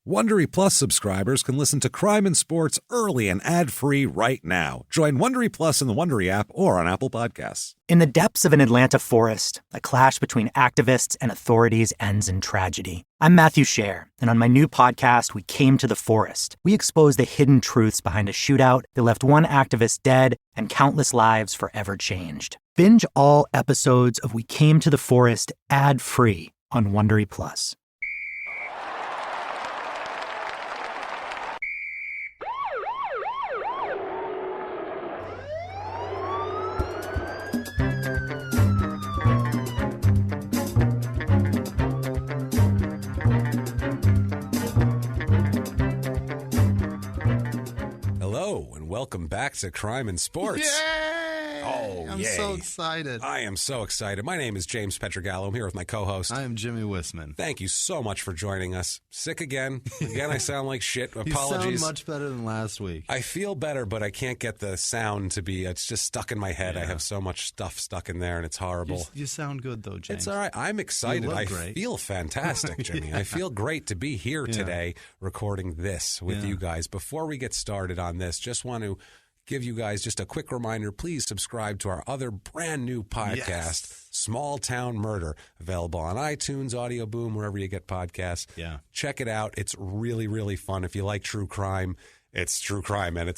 Wondery Plus subscribers can listen to Crime and Sports early and ad-free right now. Join Wondery Plus in the Wondery app or on Apple Podcasts. In the depths of an Atlanta forest, a clash between activists and authorities ends in tragedy. I'm Matthew Scher, and on my new podcast, We Came to the Forest, we expose the hidden truths behind a shootout that left one activist dead and countless lives forever changed. Binge all episodes of We Came to the Forest ad-free on Wondery Plus. Welcome back to Crime and Sports. Yay! Oh, I'm so excited. I am so excited. My name is James Pietragallo. I'm here with my co-host. I am Jimmie Whisman. Thank you so much for joining us. Sick again. Again, I sound like shit. Apologies. You sound much better than last week. I feel better, but I can't get the sound to be, it's just stuck in my head. Yeah. I have so much stuff stuck in there, and it's horrible. You sound good, though, James. It's all right. I'm excited. You look I great. feel fantastic, Jimmie. I feel great to be here today recording this with you guys. Before we get started on this, just want to give you guys just a quick reminder, please subscribe to our other brand new podcast, Small Town Murder, available on iTunes, Audio Boom, wherever you get podcasts. Yeah. Check it out. It's really, really fun. If you like true crime, it's true crime, and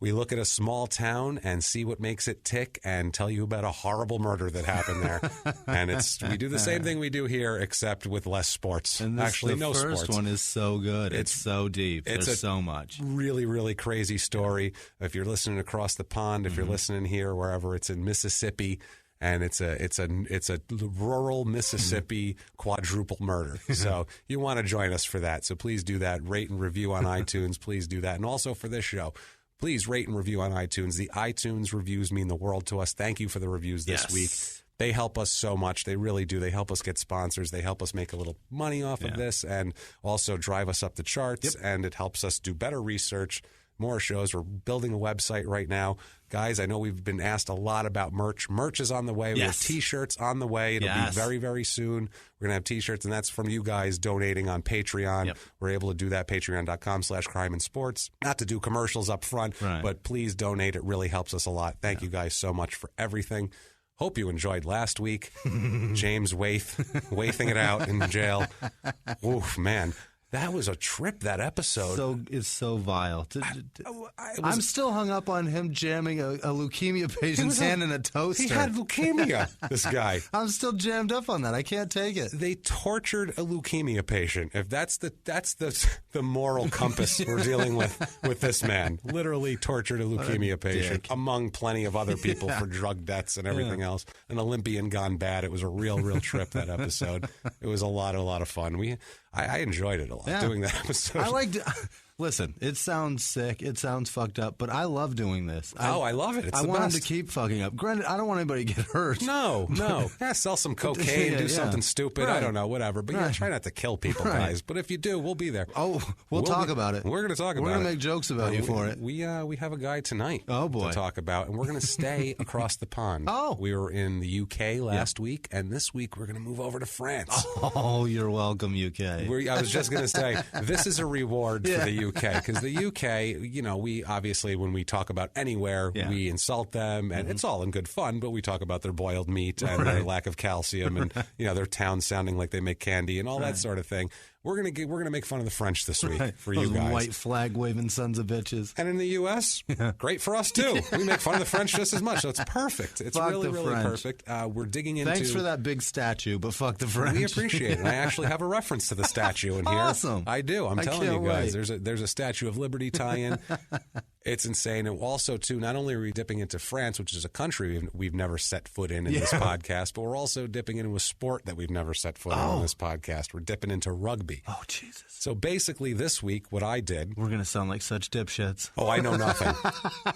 we look at a small town and see what makes it tick and tell you about a horrible murder that happened there. And we do the same thing we do here, except with less sports. And Actually, no sports. The first one is so good. It's so deep. There's so much. Really, really crazy story. If you're listening across the pond, if you're listening here, wherever, it's in Mississippi. And it's a rural Mississippi quadruple murder. So you want to join us for that. So please do that. Rate and review on iTunes. Please do that. And also for this show, please rate and review on iTunes. The iTunes reviews mean the world to us. Thank you for the reviews this week. They help us so much. They really do. They help us get sponsors. They help us make a little money off of this and also drive us up the charts. And it helps us do better research, more shows. We're building a website right now. Guys, I know we've been asked a lot about merch. Merch is on the way. We have T-shirts on the way. It'll be very, very soon. We're going to have T-shirts, and that's from you guys donating on Patreon. We're able to do that, patreon.com/crime and sports. Not to do commercials up front, but please donate. It really helps us a lot. Thank you guys so much for everything. Hope you enjoyed last week. James Waithing it out in jail. Oof, man. That was a trip, that episode. It's so vile. I'm still hung up on him jamming a leukemia patient's hand in a toaster. He had leukemia, this guy. I'm still jammed up on that. I can't take it. They tortured a leukemia patient. If that's the moral compass we're dealing with this man. Literally tortured a leukemia patient, among plenty of other people for drug deaths and everything else. An Olympian gone bad. It was a real trip, that episode. It was a lot of fun. I enjoyed it a lot doing that episode. Listen, it sounds sick. It sounds fucked up, but I love doing this. I love it. It's the want best. him to keep fucking up. Granted, I don't want anybody to get hurt. No. Yeah, sell some cocaine, do something stupid. I don't know, whatever. But try not to kill people, guys. But if you do, we'll be there. Oh, we'll talk about it. We're going to talk about it. We're going to make jokes about you for it. We have a guy tonight to talk about, and we're going to stay across the pond. We were in the UK last week, and this week we're going to move over to France. Oh, you're welcome, UK. I was just going to say, this is a reward for the UK, because the UK, we obviously, when we talk about anywhere, we insult them, and it's all in good fun, but we talk about their boiled meat and their lack of calcium and, their town sounding like they make candy and all that sort of thing. We're gonna make fun of the French this week for Those you guys. White flag waving sons of bitches. And in the U.S., great for us too. We make fun of the French just as much. So it's perfect. It's really perfect. We're digging into. Thanks for that big statue, but fuck the French. We appreciate it. And I actually have a reference to the statue in here. Awesome. I do. I'm telling you guys. There's a Statue of Liberty tie-in. It's insane. And also, too, not only are we dipping into France, which is a country we've never set foot in this podcast, but we're also dipping into a sport that we've never set foot in on this podcast. We're dipping into rugby. Oh, Jesus. So basically this week, what I did... We're going to sound like such dipshits. Oh, I know nothing.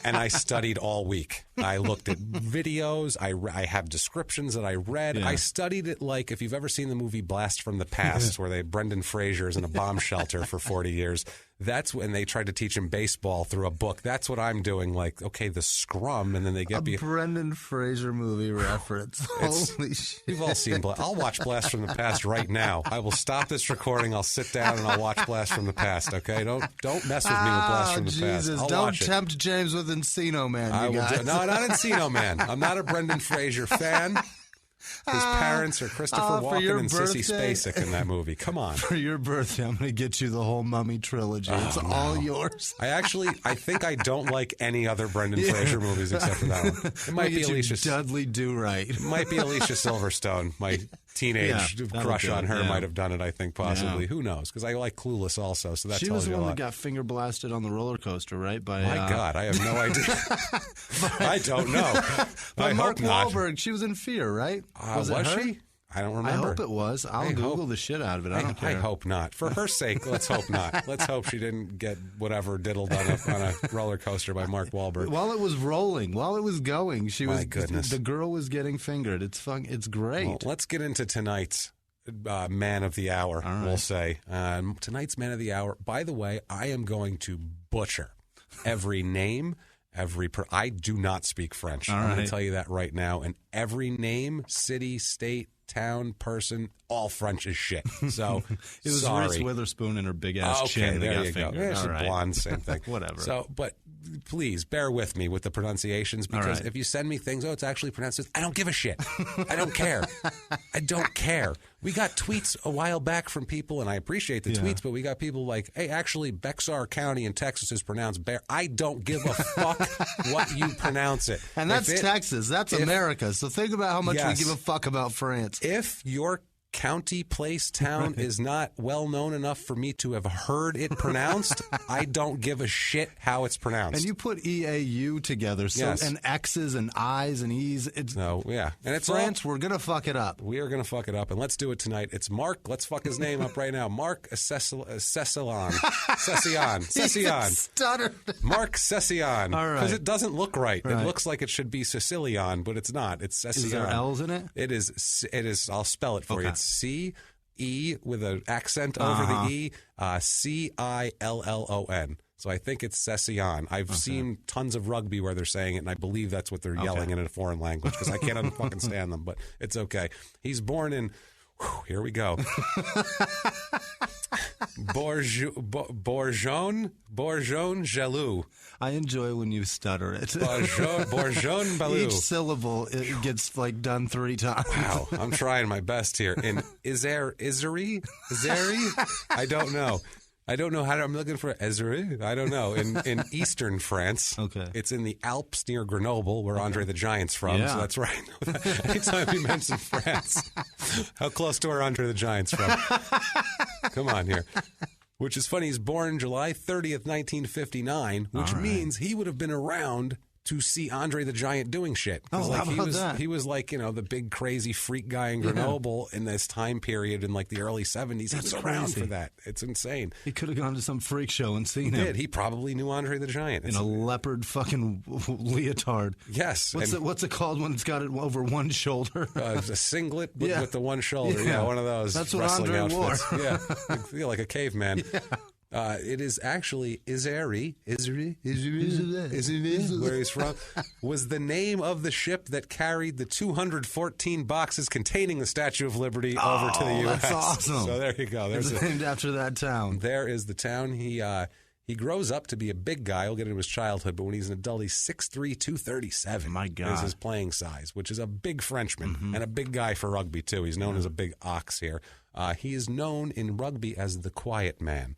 And I studied all week. I looked at videos. I have descriptions that I read. I studied it like, if you've ever seen the movie Blast from the Past, where Brendan Fraser is in a bomb shelter for 40 years... That's when they tried to teach him baseball through a book. That's what I'm doing. Like, okay, the scrum, and then they get a Brendan Fraser movie reference. Holy shit! You've all seen I'll watch Blast from the Past right now. I will stop this recording. I'll sit down and I'll watch Blast from the Past. Okay, don't mess with me with Blast from the Past. I'll don't watch tempt James with Encino Man. I will no, not Encino Man. I'm not a Brendan Fraser fan. His parents are Christopher Walken and Sissy Spacek in that movie. Come on. For your birthday, I'm going to get you the whole Mummy trilogy. It's all yours. I think I don't like any other Brendan Fraser movies except for that one. It might be Alicia Dudley Do Right. It might be Alicia Silverstone. My teenage crush on her might have done it, I think, possibly. Who knows? Because I like Clueless also, so that she tells was you the a one lot. that got finger blasted on the roller coaster, right? By My God, I have no idea. I don't know. By I Mark hope not. Wahlberg. She was in Fear, right? Was she? I don't remember. I hope it was. I'll Google the shit out of it. I don't care. I hope not. For her sake, let's hope not. Let's hope she didn't get whatever diddled on a roller coaster by Mark Wahlberg. While it was rolling, while it was going, My goodness. The girl was getting fingered. It's fun. It's great. Well, let's get into tonight's Man of the Hour, right. we'll say. Tonight's Man of the Hour, by the way, I am going to butcher every name, I do not speak French. I'm going to tell you that right now. And every name, city, state, town, person, all French is shit. So, it was sorry. Reese Witherspoon and her big-ass chin. There you go. Yeah, she's right. blonde, same thing. Whatever. So, but please bear with me with the pronunciations because if you send me things, it's actually pronounced this, I don't give a shit. I don't care. I don't care. We got tweets a while back from people, and I appreciate the tweets, but we got people like, hey, actually, Bexar County in Texas is pronounced Bear. I don't give a fuck what you pronounce it. And that's Texas. That's America. So think about how much we give a fuck about France. If your county, place, town is not well known enough for me to have heard it pronounced, I don't give a shit how it's pronounced. And you put EAU together, and X's and I's and E's. And it's France. We're gonna fuck it up. We are gonna fuck it up, and let's do it tonight. It's Marc. Let's fuck his name up right now. Marc Cecillon. Stuttered. Marc Cecillon. All right. Because it doesn't look right. It looks like it should be Sicilian, but it's not. It's Cecillon. Is there L's in it? It is. I'll spell it for you. It's C-E with an accent over the E, C-I-L-L-O-N. So I think it's Cecillon. I've seen tons of rugby where they're saying it, and I believe that's what they're yelling in a foreign language because I can't fucking stand them, but it's okay. He's born in, here we go. Bourgeon Jaloux. I enjoy when you stutter it. Bourgeon Balou. Each syllable gets done 3 times. Wow, I'm trying my best here. In Iseri? I don't know. I'm looking for Iseri. I don't know. In eastern France. Okay. It's in the Alps near Grenoble, where Andre the Giant's from. Yeah. So that's right. Anytime you mention France, how close to where Andre the Giant's from? Come on here. Which is funny. He's born July 30th, 1959, which means he would have been around to see Andre the Giant doing shit. How about that? He was the big crazy freak guy in Grenoble in this time period in the early 70s. He was around for that. It's insane. He could have gone to some freak show and seen him. He did. He probably knew Andre the Giant. In a leopard fucking leotard. Yes. What's it called when it's got it over one shoulder? A singlet with the one shoulder. Yeah, one of those. That's what wrestling Andre outfits. wore. Yeah, like a caveman. Yeah. It is actually Iseri, where he's from, was the name of the ship that carried the 214 boxes containing the Statue of Liberty over to the U.S. That's awesome. So there you go. It's named after that town. There is the town. He grows up to be a big guy. We'll get into his childhood, but when he's an adult, he's 6'3", 237. My God. Is his playing size, which is a big Frenchman and a big guy for rugby, too. He's known as a big ox here. He is known in rugby as the quiet man.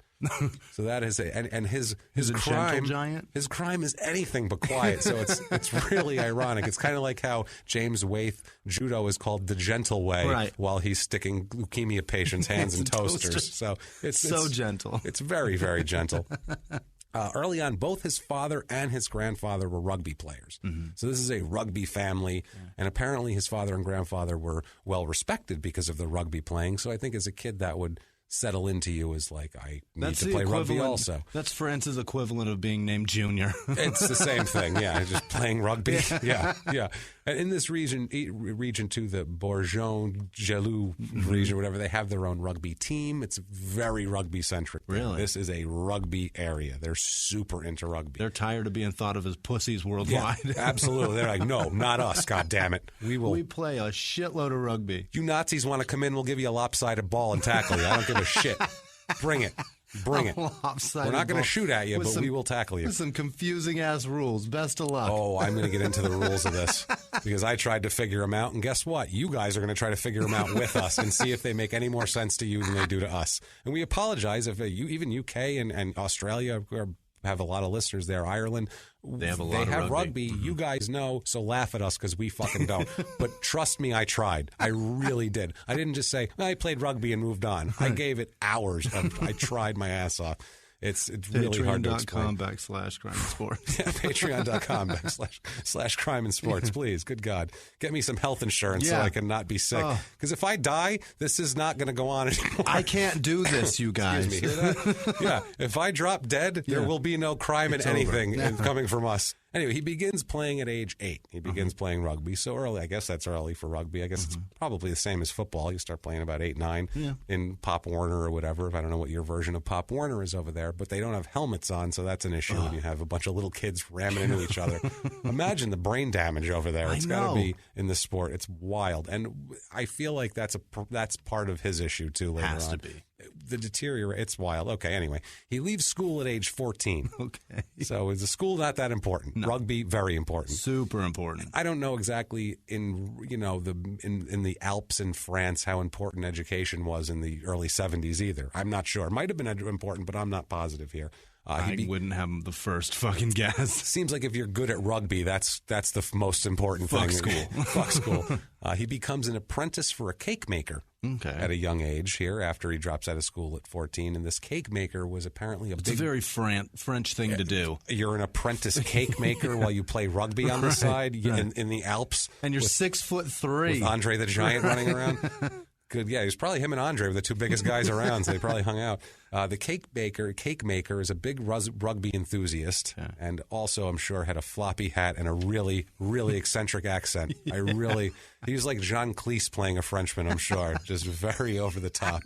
So that is it. And his crime, gentle giant? His crime is anything but quiet. So it's really ironic. It's kind of like how James Waith judo is called the gentle way, while he's sticking leukemia patients' hands in toasters. So it's gentle. It's very, very gentle. Early on, both his father and his grandfather were rugby players. So this is a rugby family, and apparently his father and grandfather were well respected because of the rugby playing. So I think as a kid that would settle into you as I need to play rugby also. That's France's equivalent of being named Junior. It's the same thing, just playing rugby. Yeah. And in this region to the Bourgogne, Jaloux region, whatever, they have their own rugby team. It's very rugby-centric. Really? This is a rugby area. They're super into rugby. They're tired of being thought of as pussies worldwide. Yeah, absolutely. They're like, no, not us, God damn it. We play a shitload of rugby. You Nazis want to come in, we'll give you a lopsided ball and tackle you. I don't give a shit. Bring it. Bring it. We're not going to shoot at you, but we will tackle you. With some confusing-ass rules. Best of luck. Oh, I'm going to get into the rules of this because I tried to figure them out, and guess what? You guys are going to try to figure them out with us and see if they make any more sense to you than they do to us. And we apologize if even UK and Australia have a lot of listeners there. Ireland, they have a lot of rugby. Mm-hmm. You guys know, so laugh at us because we fucking don't. But trust me, I tried. I really did. I didn't just say, I played rugby and moved on. I gave it hours. I tried my ass off. It's really hard to explain. Patreon.com/crime and sports. Yeah, Patreon.com/crime and sports. Please, good God. Get me some health insurance so I can not be sick. Because if I die, this is not going to go on anymore. I can't do this, you guys. Excuse me. Hear that? Yeah. If I drop dead, there will be no crime in anything coming from us. Anyway, he begins playing at age 8. He begins playing rugby so early. I guess that's early for rugby. I guess it's probably the same as football. You start playing about 8, 9 in Pop Warner or whatever. I don't know what your version of Pop Warner is over there, but they don't have helmets on, so that's an issue when you have a bunch of little kids ramming into each other. Imagine the brain damage over there. It's got to be in the sport. It's wild. And I feel like that's part of his issue, too, later on. Has to be. The deteriorate, it's wild. Okay, anyway, he leaves school at age 14. Okay. So is the school not that important? No. Rugby, very important. Super important. I don't know exactly in the Alps in France how important education was in the early 70s either. I'm not sure. It might have been important, but I'm not positive here. I wouldn't have the first fucking guess. Seems like if you're good at rugby, that's the most important thing. Fuck school. He becomes an apprentice for a cake maker at a young age here after he drops out of school at 14. And this cake maker was apparently a very French thing to do. You're an apprentice cake maker while you play rugby on the side in the Alps. And you're 6'3" with Andre the Giant running around. Good, yeah. It was probably him and Andre were the two biggest guys around, so they probably hung out. The cake maker is a big rugby enthusiast, and also, I'm sure, had a floppy hat and a really, really eccentric accent. He was like Jean Cleese playing a Frenchman, I'm sure, just very over the top.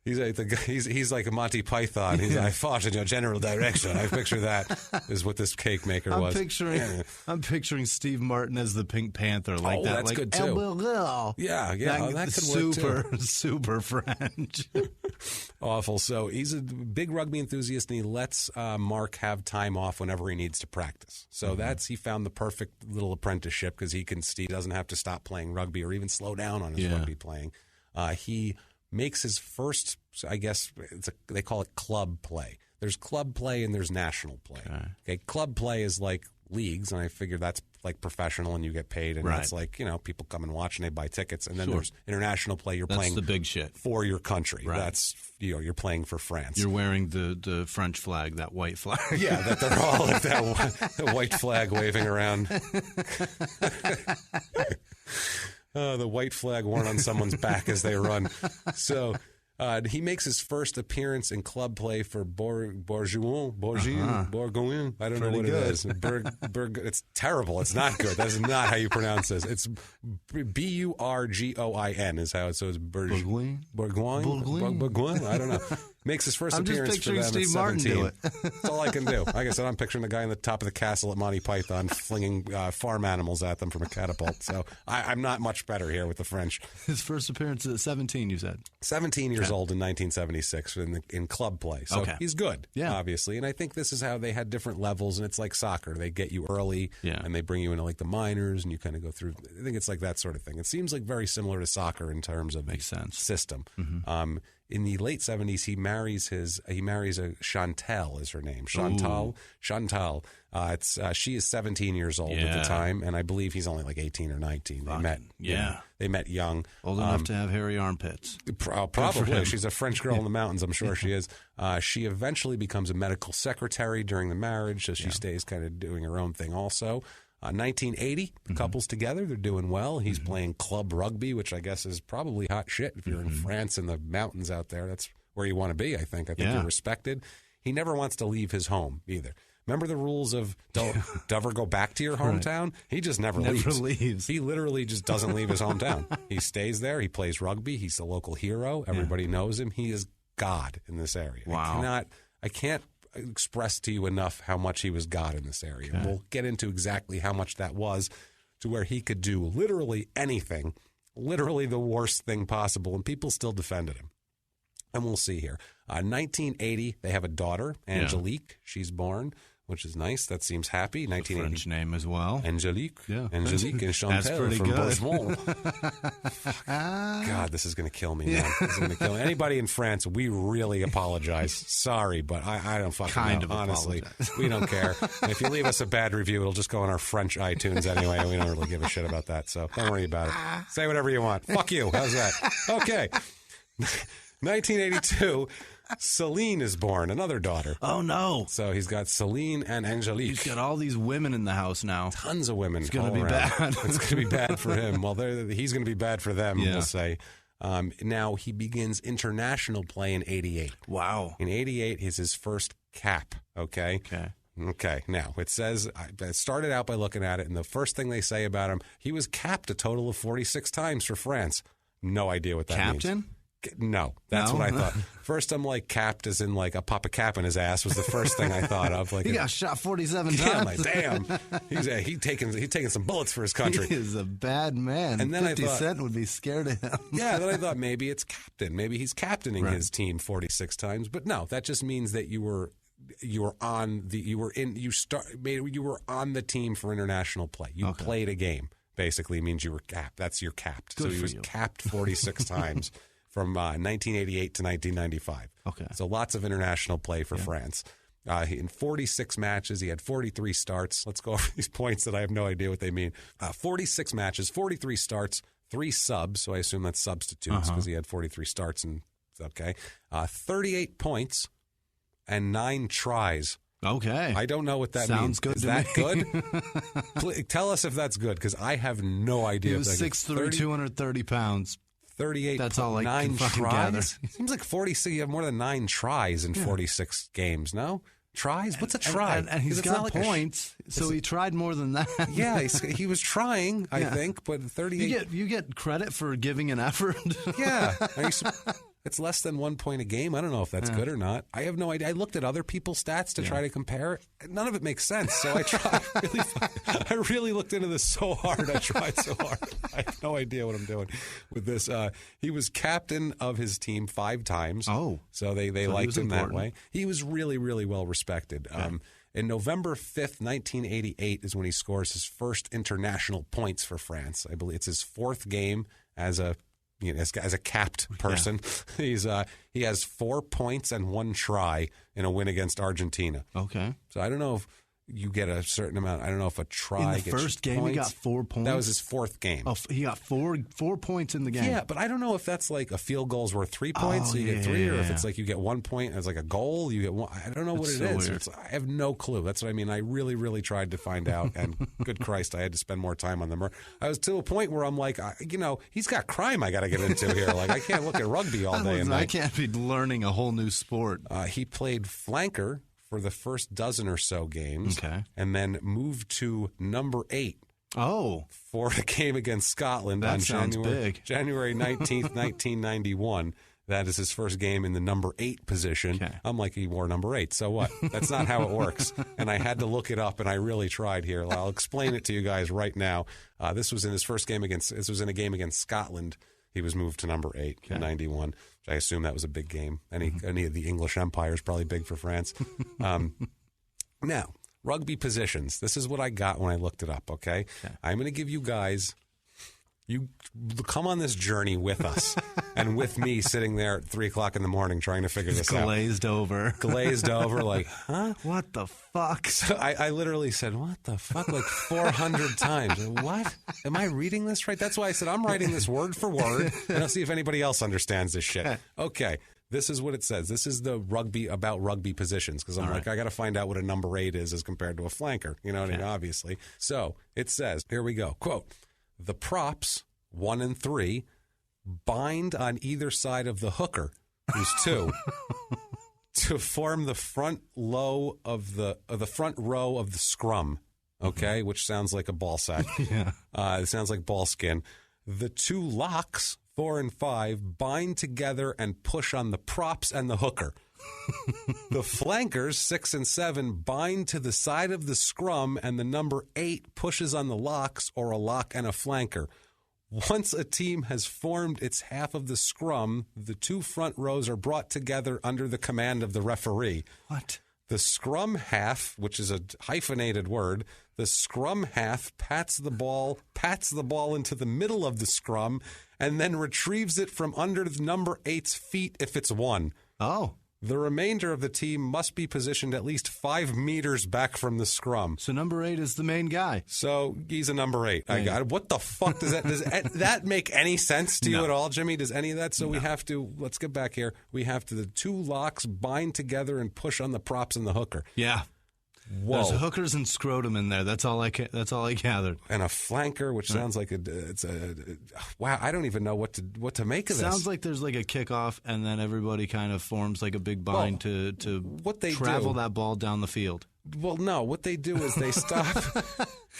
He's like a Monty Python. I fought in your general direction. I picture that is what this cake maker was. I'm picturing Steve Martin as the Pink Panther, like that. That's like, good too. Yeah, that could work too. Super French. Awful. So he's a big rugby enthusiast, and he lets Marc have time off whenever he needs to practice. So he found the perfect little apprenticeship because he doesn't have to stop playing rugby or even slow down on his rugby playing. He makes his first, I guess they call it club play. There's club play and there's national play. Okay, club play is like leagues, and I figure that's like professional and you get paid, and that's like, people come and watch and they buy tickets. And then there's international play. You're playing the big shit for your country. Right. That's you're playing for France. You're wearing the French flag, that white flag. Yeah, that they're all like that white flag waving around. The white flag worn on someone's back as they run. So he makes his first appearance in club play for Bourgogne. I don't know what it is. It's terrible. It's not good. That's not how you pronounce this. It's Burgoin is how it. So it's Bourgogne. I don't know. Makes his first appearance for them Steve at 17. Martin That's all I can do. Like I said, I'm picturing the guy on the top of the castle at Monty Python flinging farm animals at them from a catapult. So I'm not much better here with the French. His first appearance at 17, you said? 17 years old in 1976 in club play. So he's good, obviously. And I think this is how they had different levels, and it's like soccer. They get you early, and they bring you into like the minors, and you kind of go through. I think it's like that sort of thing. It seems like very similar to soccer in terms of system. Mm-hmm. In the late 70s, he marries a Chantal is her name. Chantal. She is 17 years old at the time, and I believe he's only like 18 or 19. They met young. Old enough to have hairy armpits. Probably. She's a French girl in the mountains, I'm sure she is. She eventually becomes a medical secretary during the marriage, so she stays kind of doing her own thing also. 1980, the couple's together. They're doing well. He's playing club rugby, which I guess is probably hot shit. If you're in France in the mountains out there, that's where you want to be, I think. I think you're respected. He never wants to leave his home either. Remember the rules of don't ever go back to your hometown? He just never leaves. He literally just doesn't leave his hometown. He stays there. He plays rugby. He's the local hero. Everybody knows him. He is God in this area. Wow. I can't express to you enough how much he was God in this area. Okay. We'll get into exactly how much that was, to where he could do literally anything, literally the worst thing possible, and people still defended him. And we'll see here. 1980, they have a daughter, Angelique. She's born, which is nice. That seems happy. 1980. French name as well. Angelique. Yeah. Angelique and Chantal from Bourgemont. God, this is going to kill me, man. This is going to kill me. Anybody in France, we really apologize. Sorry, but I don't fucking know. Honestly, we don't care. And if you leave us a bad review, it'll just go on our French iTunes anyway, and we don't really give a shit about that. So don't worry about it. Say whatever you want. Fuck you. How's that? Okay. 1982, Celine is born, another daughter. Oh, no. So he's got Celine and Angelique. He's got all these women in the house now. Tons of women. It's going to be bad. It's going to be bad for him. Well, he's going to be bad for them, we'll say. Now, he begins international play in 88. Wow. In 88 is his first cap, okay? Okay. Now, it says, I started out by looking at it, and the first thing they say about him, he was capped a total of 46 times for France. No idea what that means. Captain? No, that's what I thought. First, I'm like, capped as in like a pop a cap in his ass was the first thing I thought of. Like he got shot 47 times. Yeah, I'm like, damn. He's taking some bullets for his country. He is a bad man. And then 50 Cent would be scared of him. Yeah, then I thought maybe it's captain. Maybe he's captaining his team 46 times. But no, that just means that you were on the team for international play. You played a game. Basically means you were capped. That's your capped. Good so he was capped 46 times. From 1988 to 1995. Okay. So lots of international play for France. In 46 matches, he had 43 starts. Let's go over these points that I have no idea what they mean. 46 matches, 43 starts, 3 subs. So I assume that's substitutes because he had 43 starts. 38 points and 9 tries. Okay. I don't know what that means. Sounds good Is to that me. good? Tell us if that's good, because I have no idea. He was 6'3", 230 pounds. 38. That's all I 9 can tries. Seems like 46. You have more than 9 tries in 46 games. No tries. What's a try? And he's got points, so he tried more than that. Yeah, he was trying. I think, but 38. You get credit for giving an effort. Yeah. It's less than 1 point a game. I don't know if that's good or not. I have no idea. I looked at other people's stats to try to compare. None of it makes sense. So I tried. I really looked into this so hard. I tried so hard. I have no idea what I'm doing with this. He was captain of his team 5 times. Oh. So they liked him that way. He was really, really well respected. In November 5th, 1988 is when he scores his first international points for France. I believe it's his 4th game as a capped person. He has 4 points and 1 try in a win against Argentina. Okay. So I don't know if you get a certain amount. I don't know if a try in the gets first game points. He got 4 points. That was his 4th game. Oh, he got four points in the game. Yeah, but I don't know if that's like a field goal's worth 3 points, so you get 3, or if it's like you get 1 point as like a goal, you get 1. I don't know what it is. I have no clue. That's what I mean. I really, really tried to find out, and good Christ, I had to spend more time on them. I was to a point where I'm like, he's got crime I got to get into here. Like, I can't look at rugby all day and night. I can't be learning a whole new sport. He played flanker for the first dozen or so games, and then moved to number 8. Oh, for a game against Scotland on January 19th, 1991. That is his first game in the number 8 position. Okay. I'm like, he wore number 8. So what? That's not how it works. And I had to look it up, and I really tried here. I'll explain it to you guys right now. This was in his first game this was in a game against Scotland. He was moved to number 8 in 91. I assume that was a big game. Any of the English Empire is probably big for France. Now, rugby positions. This is what I got when I looked it up, okay? I'm going to give you guys, you come on this journey with us and with me sitting there at 3 o'clock in the morning trying to figure this out. Glazed over, like, huh? What the fuck? So I literally said, what the fuck, like 400 times. What? Am I reading this right? That's why I said I'm writing this word for word, and I'll see if anybody else understands this shit. Okay. This is what it says. This is the rugby positions, because I'm I got to find out what a number 8 is as compared to a flanker. You know what I mean? Obviously. So it says, here we go. Quote, the props, 1 and 3, bind on either side of the hooker, who's 2, to form the front row of the scrum. Okay, which sounds like a ball sack. Yeah. It sounds like ball skin. The two locks, 4 and 5, bind together and push on the props and the hooker. The flankers, 6 and 7, bind to the side of the scrum, and the number 8 pushes on the locks or a lock and a flanker. Once a team has formed its half of the scrum, the two front rows are brought together under the command of the referee. What? The scrum half, which is a hyphenated word, the scrum half pats the ball into the middle of the scrum and then retrieves it from under the number 8's feet if it's won. Oh. The remainder of the team must be positioned at least 5 meters back from the scrum. So number 8 is the main guy. So he's a number 8. I got it. What the fuck does that make any sense to you at all, Jimmy? Does any of that? So we have to, let's get back here. We have to, the two locks bind together and push on the props and the hooker. Yeah. Whoa. There's hookers and scrotum in there. That's all I gathered. And a flanker, which sounds like wow. I don't even know what to make of this. Sounds like there's like a kickoff, and then everybody kind of forms like a big bind to what they travel do, that ball down the field. Well, no. What they do is they stop.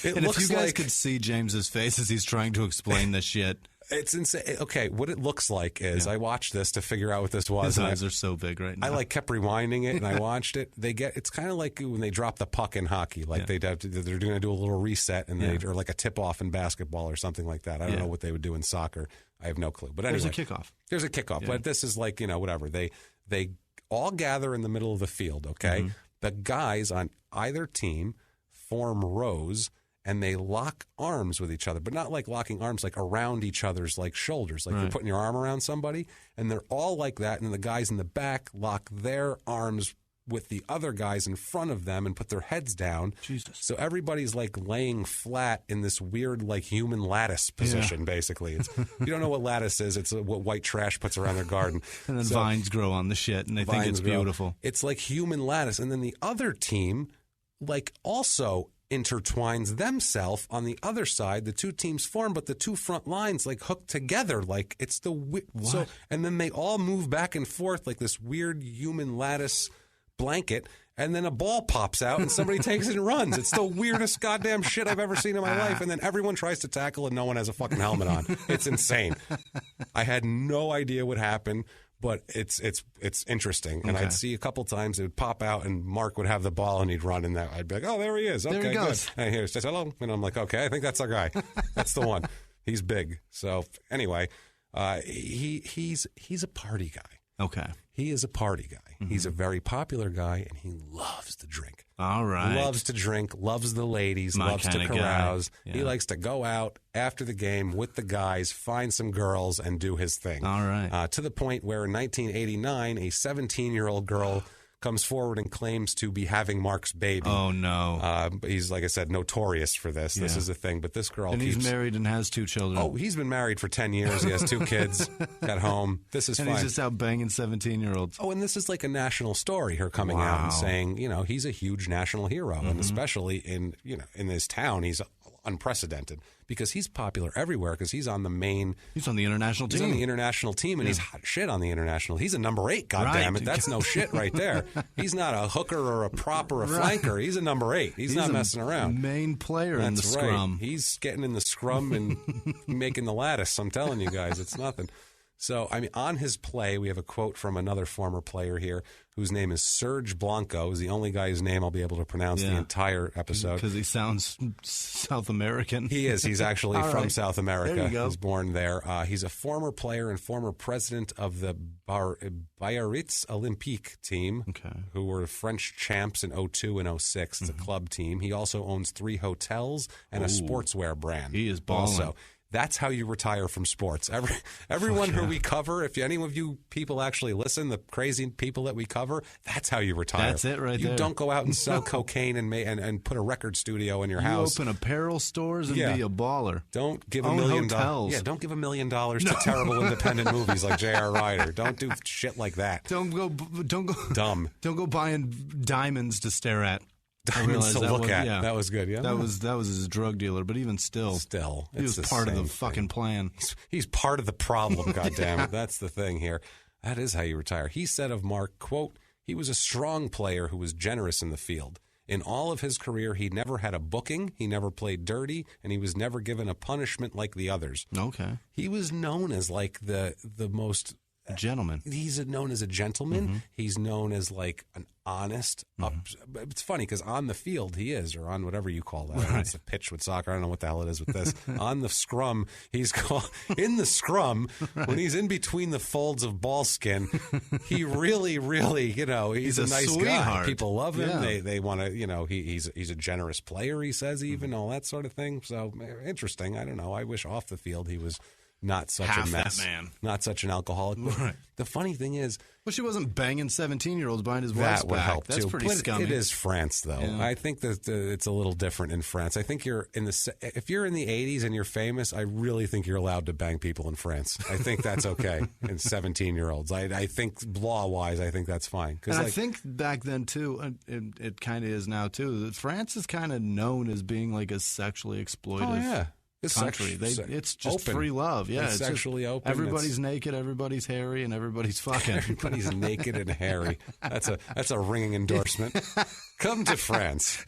And if you guys could see James's face as he's trying to explain this shit. It's insane. Okay, what it looks like is I watched this to figure out what this was. His eyes are so big right now. I kept rewinding it and I watched it. It's kind of like when they drop the puck in hockey. Like they're going to do a little reset and or like a tip off in basketball or something like that. I don't know what they would do in soccer. I have no clue. But anyway, there's a kickoff. But this is like whatever. They all gather in the middle of the field. Okay, the guys on either team form rows. And they lock arms with each other, but not like locking arms like around each other's like shoulders, like you're putting your arm around somebody. And they're all like that. And the guys in the back lock their arms with the other guys in front of them and put their heads down. Jesus. So everybody's like laying flat in this weird like human lattice position, basically. You don't know what lattice is. It's what white trash puts around their garden. And then vines grow on the shit, and they think it's beautiful. It's like human lattice. And then the other team like also intertwines themselves on the other side. The two teams form, but the two front lines like hook together. Like it's the so, and then they all move back and forth like this weird human lattice blanket. And then a ball pops out and somebody takes it and runs. It's the weirdest goddamn shit I've ever seen in my life. And then everyone tries to tackle and no one has a fucking helmet on. It's insane. I had no idea what happened. But it's interesting, and I'd see a couple times it would pop out, and Mark would have the ball, and he'd run in there. I'd be like, "Oh, there he is. Okay, there he goes. Good." And he says hello, and I'm like, "Okay, I think that's our guy. That's the one. He's big." So anyway, he's a party guy. Okay, he is a party guy. He's a very popular guy, and he loves to drink. All right. Loves to drink, loves the ladies, loves to carouse. Yeah. He likes to go out after the game with the guys, find some girls, and do his thing. All right. To the point where in 1989, a 17-year-old girl comes forward and claims to be having Mark's baby. Oh, no. He's, like I said, notorious for this. Yeah. This is a thing. But this girl he's married and has 2 children. Oh, he's been married for 10 years. He has 2 kids at home. This is fine. And he's just out banging 17-year-olds. Oh, and this is like a national story, her coming out and saying, he's a huge national hero. And especially in this town, he's unprecedented because he's popular everywhere because he's on the main. He's on the international team. He's on the international team, and he's hot shit on the international. He's a number 8, goddammit. That's no shit right there. He's not a hooker or a prop or a flanker. He's a number 8. He's not messing around. Main player in the scrum. He's getting in the scrum and making the lattice. I'm telling you guys, it's nothing. So, I mean, on his play, we have a quote from another former player here whose name is Serge Blanco. Is the only guy's name I'll be able to pronounce the entire episode. Because he sounds South American. He is. He's actually from South America. There you go. He was born there. He's a former player and former president of the Biarritz Olympique team, who were French champs in 2002 and 2006. It's a club team. He also owns 3 hotels and a sportswear brand. He is balling. Also. That's how you retire from sports. Everyone who we cover, if any of you people actually listen, the crazy people that we cover, that's how you retire. That's it right there. You don't go out and sell cocaine and put a record studio in your house. You open apparel stores and be a baller. Don't give $1 million. Yeah, don't give $1 million to terrible independent movies like J.R. Ryder. Don't do shit like that. Don't go dumb. Don't go buying diamonds to stare at. Diamonds to look at. Yeah. That was good, yeah. That was his drug dealer, but even still, he was part of the fucking plan. He's part of the problem, goddammit. That's the thing here. That is how you retire. He said of Mark, quote, He was a strong player who was generous in the field. In all of his career, he never had a booking, he never played dirty, and he was never given a punishment like the others. Okay. He was known as like the most... A gentleman. He's known as a gentleman. Mm-hmm. He's known as like an honest. It's funny because on the field he is, or on whatever you call that. Right. It's a pitch with soccer. I don't know what the hell it is with this. On the scrum, he's called in the scrum when he's in between the folds of ball skin. He really, he's a nice sweetheart. guy. People love him. Yeah. They want to, he's a generous player. He says even all that sort of thing. So interesting. I don't know. I wish off the field he was. Not such a mess. That man. Not such an alcoholic. Right. The funny thing is... Well, she wasn't banging 17-year-olds behind his wife's back. That would help, That's too. pretty scummy. It is France, though. Yeah. I think that it's a little different in France. I think if you're in the 80s and you're famous, I really think you're allowed to bang people in France. I think that's okay in 17-year-olds. I think law-wise, I think that's fine. And I think back then, too, it kind of is now, too. France is kind of known as being like a sexually exploitive... Oh, yeah. Country. It's just open. Free love. Yeah, it's sexually open. Everybody's naked, everybody's hairy, and everybody's fucking. Everybody's naked and hairy. That's a ringing endorsement. Come to France.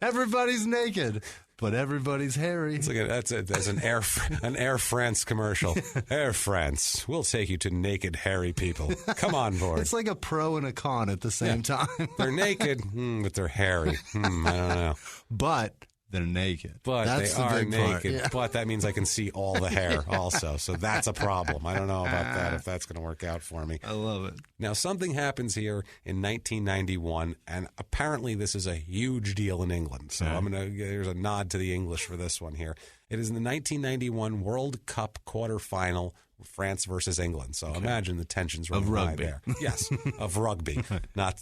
Everybody's naked, but everybody's hairy. It's like that's an Air France commercial. Air France, we'll take you to naked, hairy people. Come on board. It's like a pro and a con at the same time. They're naked, but they're hairy. I don't know. But they're naked. But that's they are naked. Yeah. But that means I can see all the hair also. So that's a problem. I don't know about that, if that's going to work out for me. I love it. Now, something happens here in 1991, and apparently this is a huge deal in England. So there's a nod to the English for this one here. It is in the 1991 World Cup quarterfinal, France versus England. So imagine the tensions running high there. Yes, of rugby, not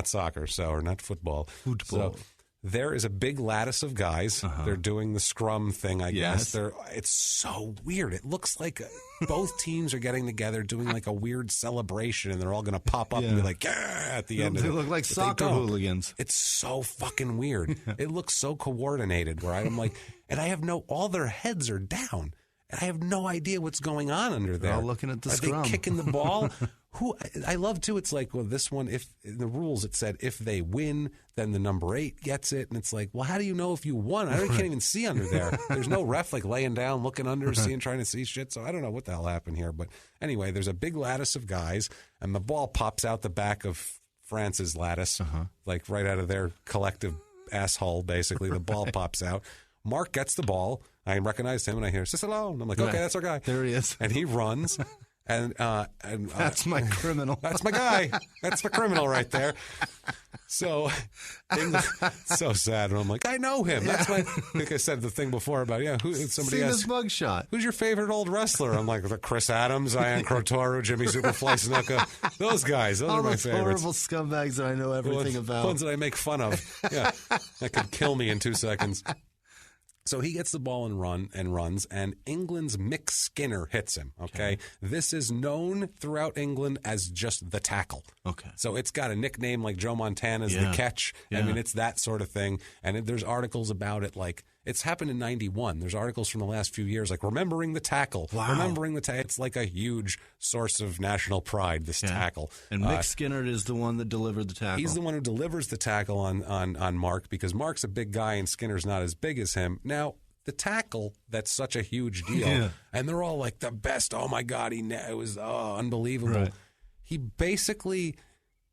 soccer, or not football. Football. So, there is a big lattice of guys. They're doing the scrum thing, I guess. It's so weird. It looks like both teams are getting together doing like a weird celebration, and they're all going to pop up and be like, yeah, at the end of it. They look like soccer hooligans. It's so fucking weird. It looks so coordinated where I'm like, and I have all their heads are down. And I have no idea what's going on under there. They're all looking at the scrum. Are they kicking the ball? I love, too, it's like, well, this one, if in the rules it said if they win, then the number 8 gets it. And it's like, well, how do you know if you won? I can't even see under there. There's no ref like laying down, looking under, trying to see shit. So I don't know what the hell happened here. But anyway, there's a big lattice of guys, and the ball pops out the back of France's lattice, like right out of their collective asshole, basically. The ball pops out. Marc gets the ball. I recognize him, and I hear Cecillon. I'm like, okay, that's our guy. There he is. And he runs. And that's my criminal. That's my guy. That's the criminal right there. So, so sad. And I'm like, I know him. That's my. Like I said the thing before about somebody asked, this mugshot. Who's your favorite old wrestler? I'm like, Chris Adams, Ian Crotoru, Jimmie Superfly Snuka. Those guys. Those are my favorites. Horrible scumbags that I know everything about. Ones that I make fun of. Yeah, that could kill me in 2 seconds. So he gets the ball and runs, and England's Mick Skinner hits him, okay? This is known throughout England as just the tackle. Okay. So it's got a nickname like Joe Montana's the catch. Yeah. I mean, it's that sort of thing. And there's articles about it like, it's happened in 91. There's articles from the last few years like remembering the tackle. Wow. Remembering the tackle. It's like a huge source of national pride, this tackle. And Mick Skinner is the one that delivered the tackle. He's the one who delivers the tackle on Marc because Marc's a big guy and Skinner's not as big as him. Now, the tackle, that's such a huge deal. And they're all like the best. Oh, my God, it was unbelievable. Right. He basically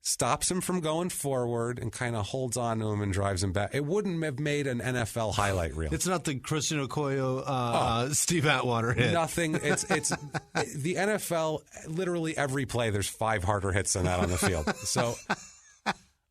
stops him from going forward and kind of holds on to him and drives him back. It wouldn't have made an NFL highlight reel. It's not the Christian Okoye, Steve Atwater hit. Nothing. It's the NFL, literally every play, there's 5 harder hits than that on the field. So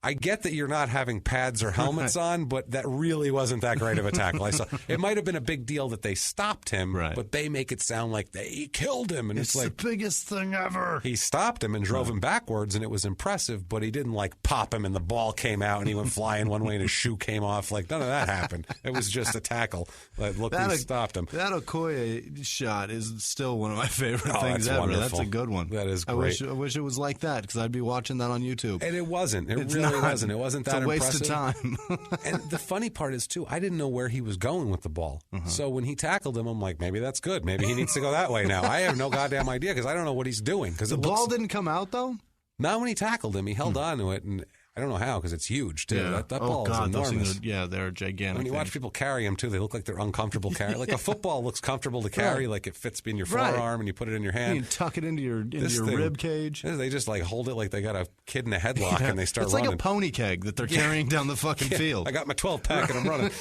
I get that you're not having pads or helmets on, but that really wasn't that great of a tackle. It might have been a big deal that they stopped him, but they make it sound like they killed him. And it's like the biggest thing ever. He stopped him and drove him backwards, and it was impressive, but he didn't like pop him and the ball came out and he went flying one way and his shoe came off. Like none of that happened. It was just a tackle. Like, look, he stopped him. That Okoye shot is still one of my favorite things ever. Wonderful. That's a good one. That is great. I wish it was like that because I'd be watching that on YouTube. And it wasn't. It really wasn't. It wasn't that impressive. It's a waste of time. And the funny part is, too, I didn't know where he was going with the ball. So when he tackled him, I'm like, maybe that's good. Maybe he needs to go that way now. I have no goddamn idea because I don't know what he's doing. The ball didn't come out, though? Not when he tackled him. He held on to it, and I don't know how, because it's huge, too. Yeah. That ball is enormous. They're gigantic. When you watch people carry them, too, they look like they're uncomfortable carry. Like a football looks comfortable to carry, like it fits in your forearm, and you put it in your hand. You can tuck it into your rib cage. They just like hold it like they got a kid in a headlock, and they start running. It's like a pony keg that they're carrying down the fucking field. I got my 12-pack, and I'm running.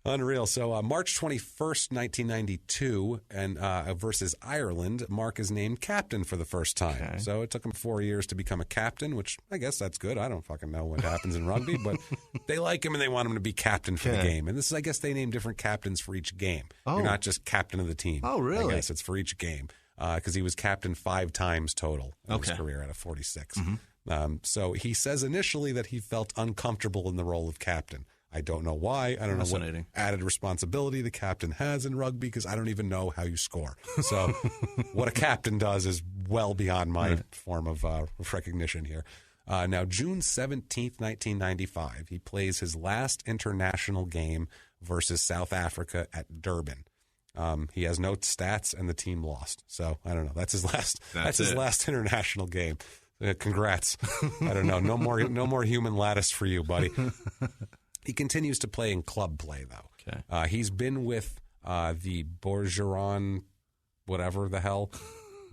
Unreal. So March 21st, 1992, and versus Ireland, Mark is named captain for the first time. Okay. So it took him 4 years to become a captain, which I guess that's good. I don't fucking know what happens in rugby, but they like him and they want him to be captain for the game. And this is, I guess, they name different captains for each game. You're not just captain of the team. Oh, really? I guess it's for each game because he was captain 5 times total in his career out of 46. So he says initially that he felt uncomfortable in the role of captain. I don't know why. I don't know what added responsibility the captain has in rugby because I don't even know how you score. So what a captain does is well beyond my form of recognition here. Now, June 17th, 1995, he plays his last international game versus South Africa at Durban. He has no stats, and the team lost. So I don't know. That's his last. That's his last international game. Congrats. I don't know. No more human lattice for you, buddy. He continues to play in club play, though. Okay. He's been with the Bourgeron, whatever the hell,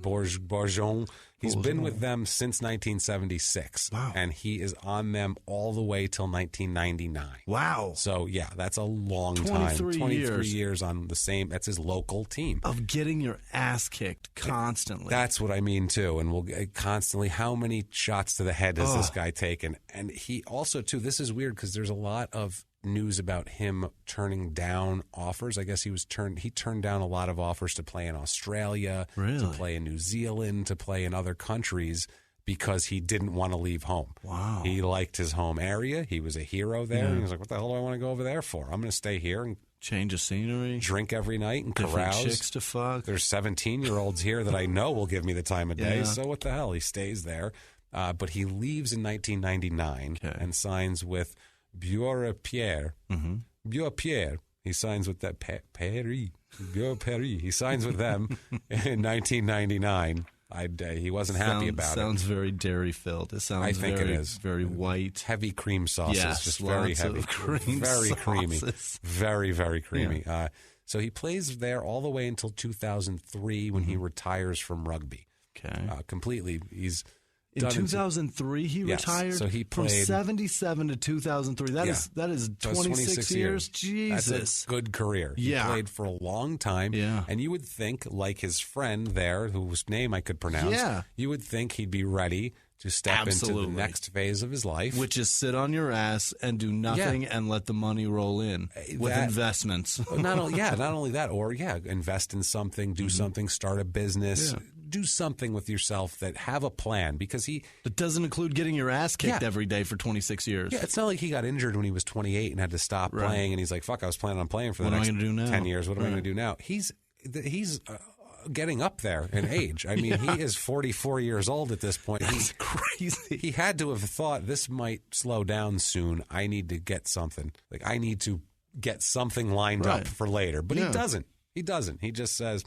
Bourgeon. He's been with them since 1976. Wow. And he is on them all the way till 1999. Wow. So, yeah, that's a long time. 23 years on the same. That's his local team. Of getting your ass kicked constantly. That's what I mean, too. And we'll constantly, how many shots to the head has this guy taken? And he also, too, this is weird because there's a lot of news about him turning down offers. I guess he turned down a lot of offers to play in Australia, to play in New Zealand, to play in other countries because he didn't want to leave home. Wow. He liked his home area. He was a hero there. And he was like, what the hell do I want to go over there for? I'm going to stay here and change of scenery, drink every night and different carouse. Chicks to fuck. There's 17-year-olds here that I know will give me the time of day. So what the hell? He stays there. But he leaves in 1999 and signs with Pierre. Pierre. He signs with that Paris. He signs with them in 1999. He wasn't happy about it. Sounds very dairy filled. It sounds. I think it is very white, heavy cream sauces. Yes, just very heavy, very creamy, very very creamy. Yeah. So he plays there all the way until 2003 when he retires from rugby. Okay, completely. He's in 2003 he retired. So he played from 77 to 2003. That is 26 years. Jesus, that's a good career. He played for a long time. Yeah, and you would think, like his friend there, whose name I could pronounce. Yeah, you would think he'd be ready to step into the next phase of his life, which is sit on your ass and do nothing and let the money roll in with investments. not only that, or invest in something, do something, start a business. Do something with yourself that have a plan because that doesn't include getting your ass kicked every day for 26 years. Yeah, it's not like he got injured when he was 28 and had to stop playing and he's like, fuck, I was planning on playing for the next 10 years. What am I going to do now? He's getting up there in age. I mean, he is 44 years old at this point. That's crazy. He had to have thought this might slow down soon. I need to get something. Like I need to get something lined up for later. But he doesn't. He doesn't. He just says,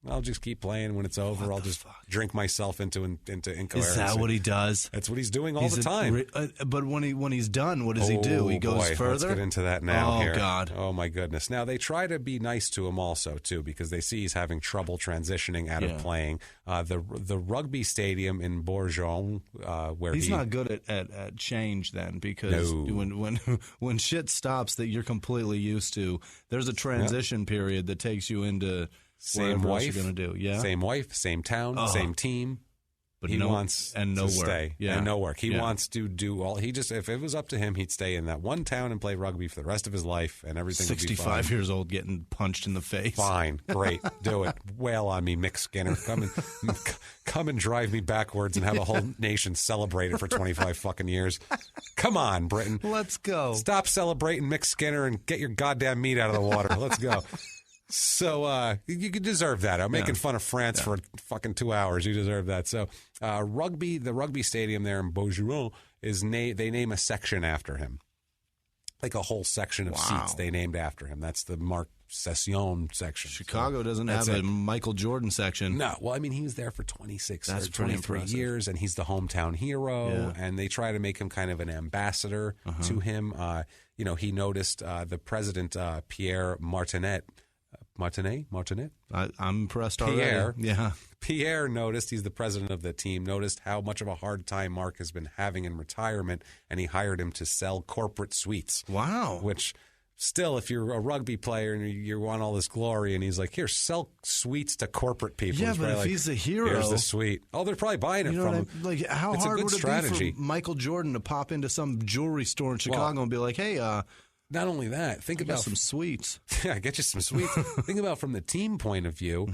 I'll just keep playing. When it's over, I'll just drink myself into incoherency. Is that what he does? That's what he's doing all the time. But when he's done, what does he do? He goes further? Let's get into that now. Oh, God. Oh, my goodness. Now, they try to be nice to him also, too, because they see he's having trouble transitioning out of playing. The rugby stadium in Bourgeon, where he's not good at change then, because when shit stops that you're completely used to, there's a transition period that takes you into same wife, you're gonna do. Same wife, same town, same team. But he wants no to work. Stay and no work. He wants to do all. If it was up to him, he'd stay in that one town and play rugby for the rest of his life, and everything. 65 years old, getting punched in the face. Fine, great, do it. Wail on me, Mick Skinner. Come and drive me backwards and have a whole nation celebrate it for 25 fucking years. Come on, Britain. Let's go. Stop celebrating Mick Skinner and get your goddamn meat out of the water. Let's go. So you deserve that. I'm making fun of France for fucking 2 hours. You deserve that. So the rugby stadium there in Beaujolais they name a section after him, like a whole section of seats they named after him. That's the Marc Cecillon section. Chicago doesn't have a Michael Jordan section. No. Well, I mean, he was there for 26 That's or 23 pretty years, and he's the hometown hero, and they try to make him kind of an ambassador to him. He noticed the president, Pierre Martinet. Martinet? I'm impressed Pierre. already. Yeah. Pierre noticed, he's the president of the team, noticed how much of a hard time Marc has been having in retirement, and he hired him to sell corporate suites. Wow. Which, still, if you're a rugby player and you want all this glory, and he's like, here, sell suites to corporate people. Yeah, but if he's the hero. Here's the suite. Oh, they're probably buying it from him. Like, how it's hard a good would strategy. it be for Michael Jordan to pop into some jewelry store in Chicago and be like, hey, not only that, think about some sweets. Yeah, get you some sweets. Think about from the team point of view,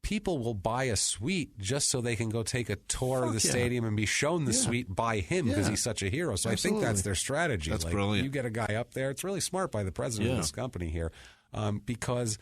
people will buy a suite just so they can go take a tour of the stadium and be shown the suite by him because he's such a hero. So Absolutely. I think that's their strategy. That's brilliant. You get a guy up there. It's really smart by the president of this company here because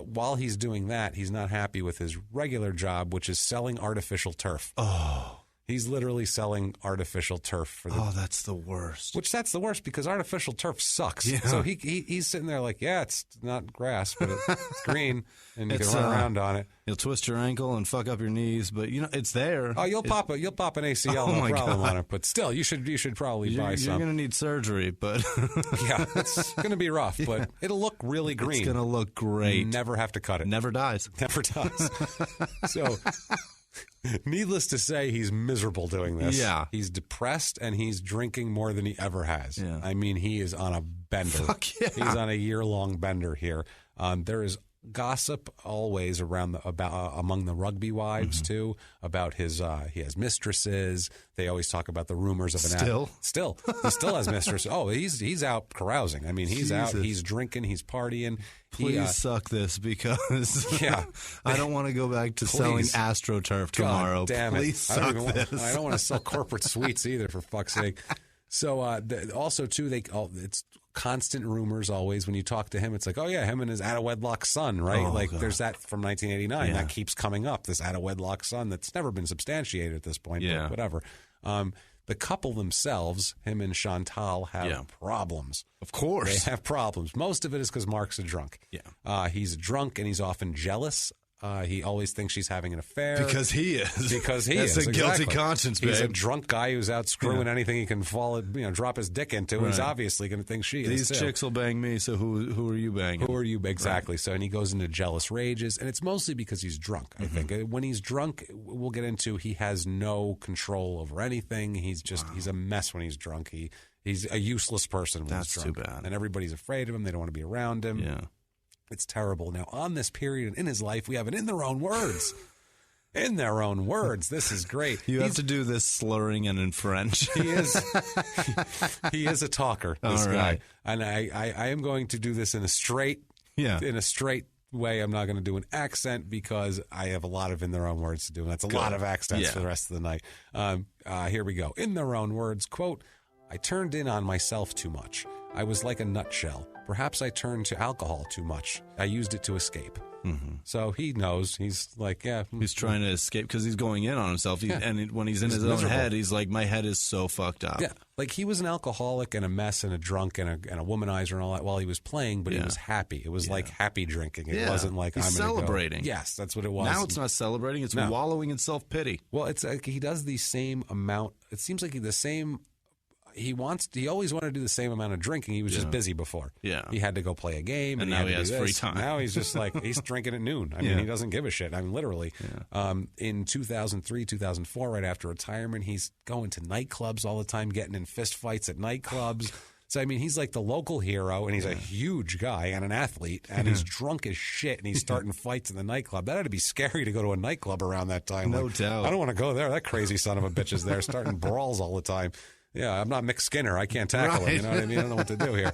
while he's doing that, he's not happy with his regular job, which is selling artificial turf. Oh. He's literally selling artificial turf for the. Oh, that's the worst. Which that's the worst because artificial turf sucks. Yeah. So he's sitting there like, yeah, it's not grass, but it's green, and you can run around on it. You'll twist your ankle and fuck up your knees, but it's there. Oh, you'll pop an ACL, no problem on it. But still, you should probably buy some. You're going to need surgery, but yeah, it's going to be rough, but it'll look really green. It's going to look great. Never have to cut it. Never dies. Never does. So. Needless to say, he's miserable doing this. Yeah. He's depressed, and he's drinking more than he ever has. Yeah. I mean, he is on a bender. Fuck yeah. He's on a year-long bender here. There is gossip always around among the rugby wives too about his he has mistresses. They always talk about the rumors of an still he still has mistresses. Oh, he's out carousing. I mean, he's out, he's drinking, he's partying. Please suck this because I don't want to go back to selling AstroTurf tomorrow. God damn it. Please suck this. I don't want to sell corporate suites either, for fuck's sake. So also too, it's constant rumors always when you talk to him. It's like, oh yeah, him and his out of wedlock son, right? God. There's that from 1989 that keeps coming up. This out of wedlock son that's never been substantiated at this point. Yeah, but whatever. The couple themselves, him and Chantal, have problems. Of course, they have problems. Most of it is because Marc's a drunk. Yeah, he's drunk and he's often jealous. He always thinks she's having an affair. Because he is. Because he That's is. That's a guilty conscience, babe. He's a drunk guy who's out screwing anything he can drop his dick into. Right. He's obviously going to think she is. These chicks will bang me, so who are you banging? Who are you? Exactly. Right. So, and he goes into jealous rages, and it's mostly because he's drunk, I think. When he's drunk, we'll get into, he has no control over anything. He's a mess when he's drunk. He's a useless person when he's drunk. That's too bad. And everybody's afraid of him. They don't want to be around him. Yeah. It's terrible. Now, on this period in his life, we have an in their own words. In their own words. This is great. You have to do this slurring and in French. He is a talker, this guy. And I am going to do this in a straight way. I'm not going to do an accent because I have a lot of in their own words to do. And that's a lot of accents for the rest of the night. Here we go. In their own words, quote, I turned in on myself too much. I was like a nutshell. Perhaps I turned to alcohol too much. I used it to escape. So he knows. He's like, He's trying to escape because he's going in on himself. And when he's in his own head, he's like, my head is so fucked up. Yeah, like he was an alcoholic and a mess and a drunk and a womanizer and all that while he was playing, but he was happy. It was like happy drinking. It wasn't like he's celebrating. Yes, that's what it was. Now it's not celebrating. It's wallowing in self-pity. Well, it's like he does the same amount. It seems like the same... He always wanted to do the same amount of drinking. He was just busy before. Yeah. He had to go play a game. And now he has free time. Now he's just like, he's drinking at noon. I mean, he doesn't give a shit. I mean, literally. Yeah. In 2003, 2004, right after retirement, he's going to nightclubs all the time, getting in fist fights at nightclubs. So, I mean, he's like the local hero, and he's a huge guy and an athlete, and he's drunk as shit, and he's starting fights in the nightclub. That had to be scary to go to a nightclub around that time. No doubt. I don't want to go there. That crazy son of a bitch is there starting brawls all the time. Yeah, I'm not Mick Skinner. I can't tackle him. You know what I mean? I don't know what to do here.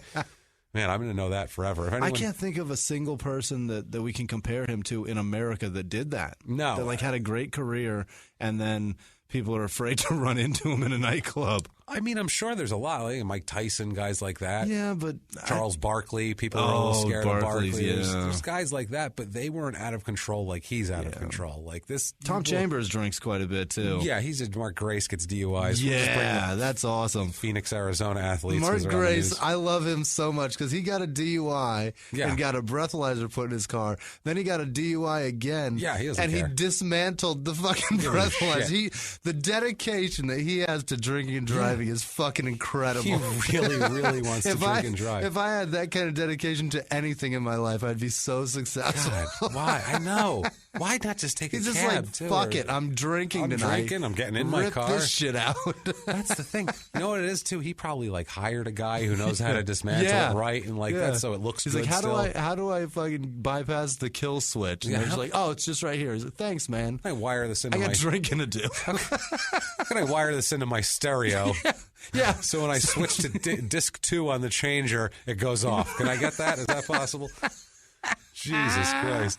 Man, I'm going to know that forever. I can't think of a single person that we can compare him to in America that did that. No. That had a great career, and then people are afraid to run into him in a nightclub. I mean, I'm sure there's a lot, like Mike Tyson, guys like that. Yeah, but Charles Barkley, people are all scared of Barkley. Yeah. There's guys like that, but they weren't out of control like he's out of control. Like this, Tom Chambers drinks quite a bit too. Yeah, Mark Grace gets DUIs. Yeah, that's awesome. Phoenix, Arizona athletes. Mark Grace, I love him so much because he got a DUI and got a breathalyzer put in his car. Then he got a DUI again. Yeah, he doesn't and care. He dismantled the fucking breathalyzer. The dedication that he has to drinking and driving is fucking incredible. He really, really wants to drink and drive. If I had that kind of dedication to anything in my life, I'd be so successful. God, why? I know. Why not just take a cab? He's just like, fuck it, I'm drinking tonight. I'm getting in my car. Rip this shit out. That's the thing. You know what it is, too? He probably, like, hired a guy who knows how to dismantle it right and like that so it looks good. He's like, how do I fucking bypass the kill switch? And he's like, oh, it's just right here. He's like, thanks, man. I wire this into I got drinking to do. How can I wire this into my stereo? Yeah. So when I switch to disc 2 on the changer, it goes off. Can I get that? Is that possible? Jesus Christ.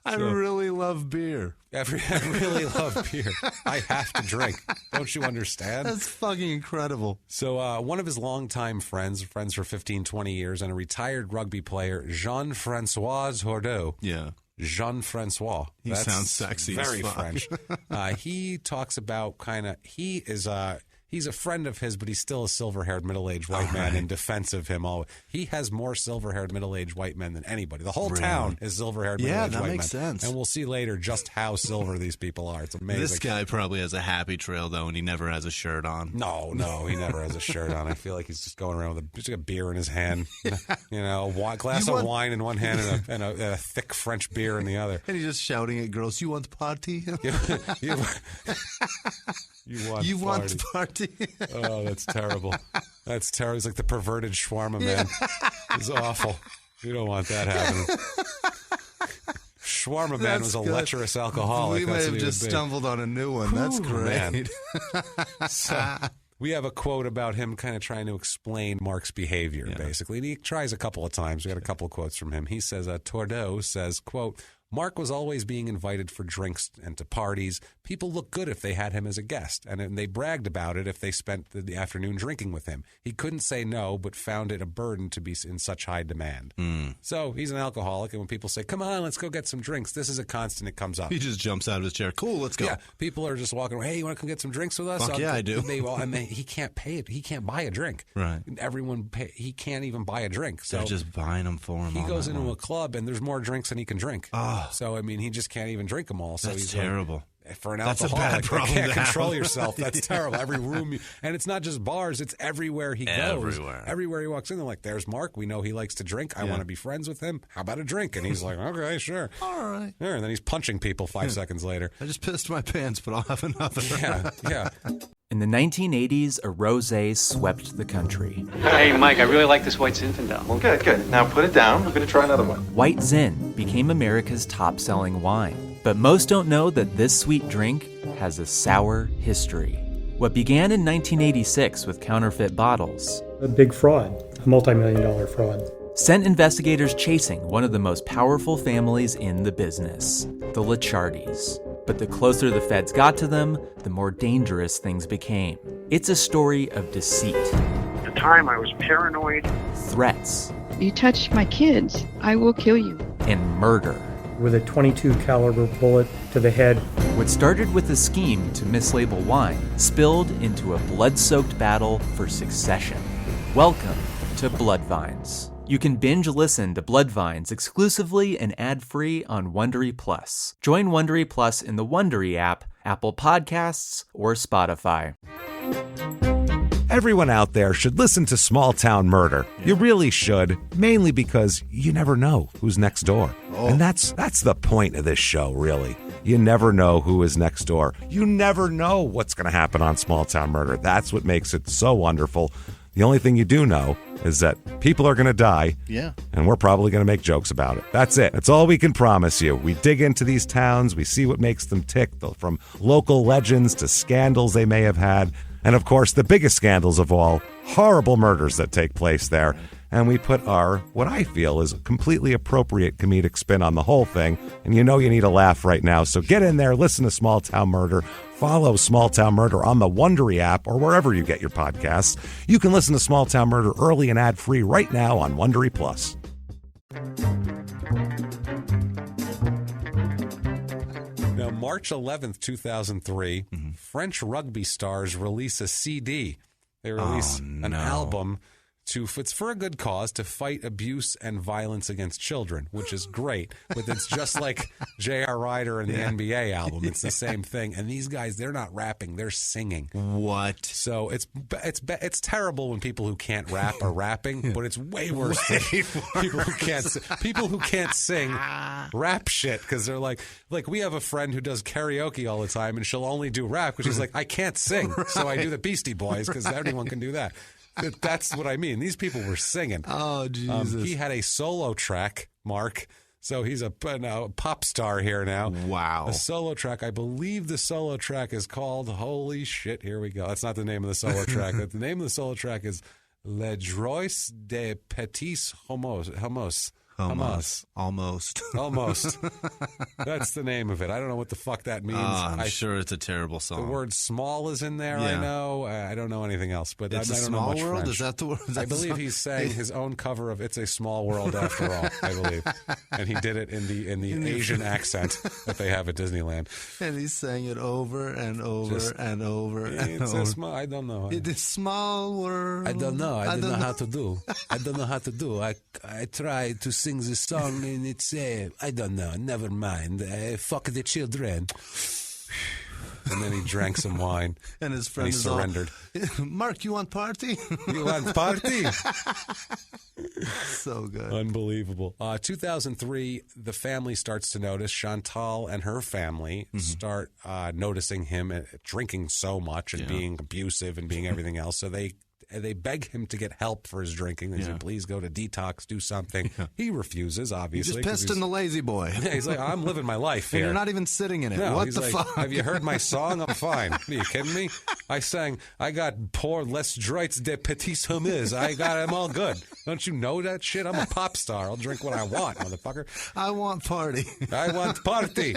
I really love beer. I really love beer. I have to drink. Don't you understand? That's fucking incredible. So one of his longtime friends for 15, 20 years, and a retired rugby player, Jean-Francois Hordeau. Yeah. Jean-Francois. He sounds sexy very as fuck. French. He talks about he's a friend of his, but he's still a silver-haired middle-aged white man in defense of him. He has more silver-haired middle-aged white men than anybody. The whole town is silver-haired middle-aged white men. Yeah, that makes sense. And we'll see later just how silver these people are. It's amazing. This guy probably has a happy trail, though, and he never has a shirt on. No, he never has a shirt on. I feel like he's just going around with just a beer in his hand. You know, a glass of wine in one hand and a thick French beer in the other. And he's just shouting at girls, you want the party? You want the party. Oh, that's terrible. That's terrible. He's like the perverted shawarma man. It's awful. You don't want that happening. Shawarma man was a lecherous alcoholic. We may have just stumbled on a new one. That's great. So, we have a quote about him kind of trying to explain Mark's behavior, basically. And he tries a couple of times. We got a couple of quotes from him. He says, Tordeau says, quote, Mark was always being invited for drinks and to parties. People looked good if they had him as a guest, and they bragged about it if they spent the afternoon drinking with him. He couldn't say no, but found it a burden to be in such high demand. So he's an alcoholic, and when people say, come on, let's go get some drinks, this is a constant. It comes up. He just jumps out of his chair. Cool, let's go. Yeah, people are just walking away. Hey, you want to come get some drinks with us? Fuck yeah, I do. He can't pay it. He can't buy a drink. Right. He can't even buy a drink. So they're just buying them for him. He goes into a club, and there's more drinks than he can drink. Oh. So, I mean, he just can't even drink them all. So That's terrible. For an That's alcoholic, a bad problem. You can't control yourself. That's terrible. Every room, and it's not just bars; it's everywhere he goes. Everywhere he walks in, they're like, "There's Mark. We know he likes to drink. I want to be friends with him. How about a drink?" And he's like, "Okay, sure, all right." Sure. And then he's punching people 5 seconds later. I just pissed my pants, but I'll have another. Yeah. In the 1980s, a rosé swept the country. Hey, Mike, I really like this White Zinfandel. Well, good. Now put it down. I'm going to try another one. White Zin became America's top-selling wine. But most don't know that this sweet drink has a sour history. What began in 1986 with counterfeit bottles, a big fraud, a multi-million-dollar fraud, sent investigators chasing one of the most powerful families in the business, the Licciardis. But the closer the feds got to them, the more dangerous things became. It's a story of deceit. At the time, I was paranoid. Threats. You touch my kids, I will kill you. And murder. With a .22 caliber bullet to the head. What started with a scheme to mislabel wine spilled into a blood-soaked battle for succession. Welcome to Bloodvines. You can binge listen to Bloodvines exclusively and ad-free on Wondery Plus. Join Wondery Plus in the Wondery app, Apple Podcasts, or Spotify. Everyone out there should listen to Small Town Murder. You really should, mainly because you never know who's next door. And that's the point of this show, really. You never know who is next door. You never know what's going to happen on Small Town Murder. That's what makes it so wonderful. The only thing you do know is that people are going to die, and we're probably going to make jokes about it. That's it. That's all we can promise you. We dig into these towns, we see what makes them tick, from local legends to scandals they may have had, and of course, the biggest scandals of all, horrible murders that take place there. and we put our, what I feel is a completely appropriate comedic spin on the whole thing. And you know you need a laugh right now, so get in there, listen to Small Town Murder, follow Small Town Murder on the Wondery app or wherever you get your podcasts. You can listen to Small Town Murder early and ad-free right now on Wondery Plus. Now, March 11th, 2003, French rugby stars release a CD. They release an album it's for a good cause, to fight abuse and violence against children, which is great. But it's just like J.R. Ryder and the NBA album. It's the same thing. And these guys, they're not rapping, they're singing. What? So it's terrible when people who can't rap are rapping, but it's way worse than people who can't sing rap shit, because they're like we have a friend who does karaoke all the time, and she'll only do rap because she's like, I can't sing, so I do the Beastie Boys because anyone can do that. That's what I mean. These people were singing. Oh, Jesus. He had a solo track, Mark. So he's a pop star here now. Wow. A solo track. I believe the solo track is called, holy shit, here we go. That's not the name of the solo track. The name of the solo track is Les Droits des Petits Homos. Almost. That's the name of it. I don't know what the fuck that means. I'm sure it's a terrible song. The word small is in there, I know. I don't know anything else. But it's I a don't small know much world? French. Is that the word? I believe he's saying his own cover of It's a Small World After All, I believe. And he did it in the Asian accent that they have at Disneyland. And he sang it over and over and over and over. I don't know. It's a small world. I don't know. I don't know how to do. I don't know how to do. I tried to sing this song, and it's, I don't know, never mind. Fuck the children. And then he drank some wine. And his friend and he surrendered. Mark, you want party? You want party? So good. Unbelievable. 2003, the family starts to notice. Chantal and her family start noticing him drinking so much and being abusive and being everything else. So they beg him to get help for his drinking. They say, please go to detox, do something. He refuses, obviously. He's just pissed in the lazy boy. Yeah, he's like, I'm living my life here. And you're not even sitting in it. No, what the fuck? Have you heard my song? I'm fine. Are you kidding me? I got poor Les Droits des Petits Hommes. I'm all good. Don't you know that shit? I'm a pop star. I'll drink what I want, motherfucker. I want party. I want party.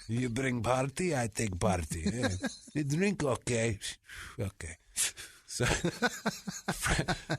You bring party, I take party. Yeah. You drink, okay. Okay. So,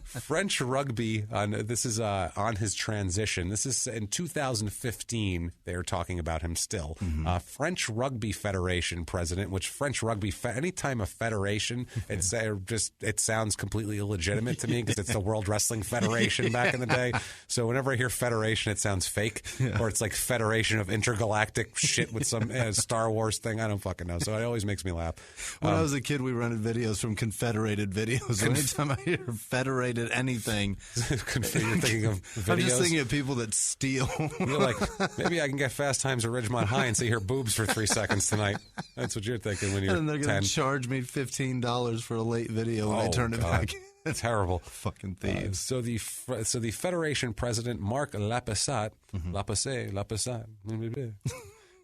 French rugby, this is on his transition. This is in 2015. They are talking about him still. French Rugby Federation president, which French Rugby, anytime a federation, it sounds completely illegitimate to me because it's the World Wrestling Federation back in the day. So whenever I hear federation, it sounds fake, or it's like Federation of Intergalactic shit with some Star Wars thing. I don't fucking know. So it always makes me laugh. When I was a kid, we rented videos from Confederated videos. Anytime I hear federated anything, you're thinking of videos. I'm just thinking of people that steal. You're like, maybe I can get Fast Times at Ridgemont High and see her boobs for 3 seconds tonight. That's what you're thinking when you're 10. And they're going to charge me $15 for a late video when I turn it back. It's terrible. Fucking thieves. So the Federation president, Marc Cecillon,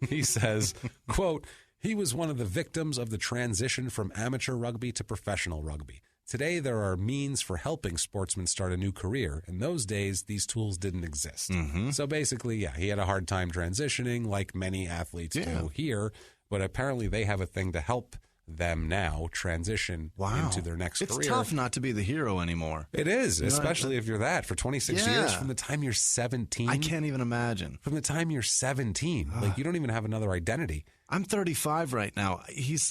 he says, quote, he was one of the victims of the transition from amateur rugby to professional rugby. Today, there are means for helping sportsmen start a new career. In those days, these tools didn't exist. So basically, he had a hard time transitioning, like many athletes do here. But apparently, they have a thing to help them now transition into their next career. It's tough not to be the hero anymore. It is, especially if you're that for 26 years from the time you're 17. I can't even imagine. From the time you're 17. Like, you don't even have another identity. I'm 35 right now.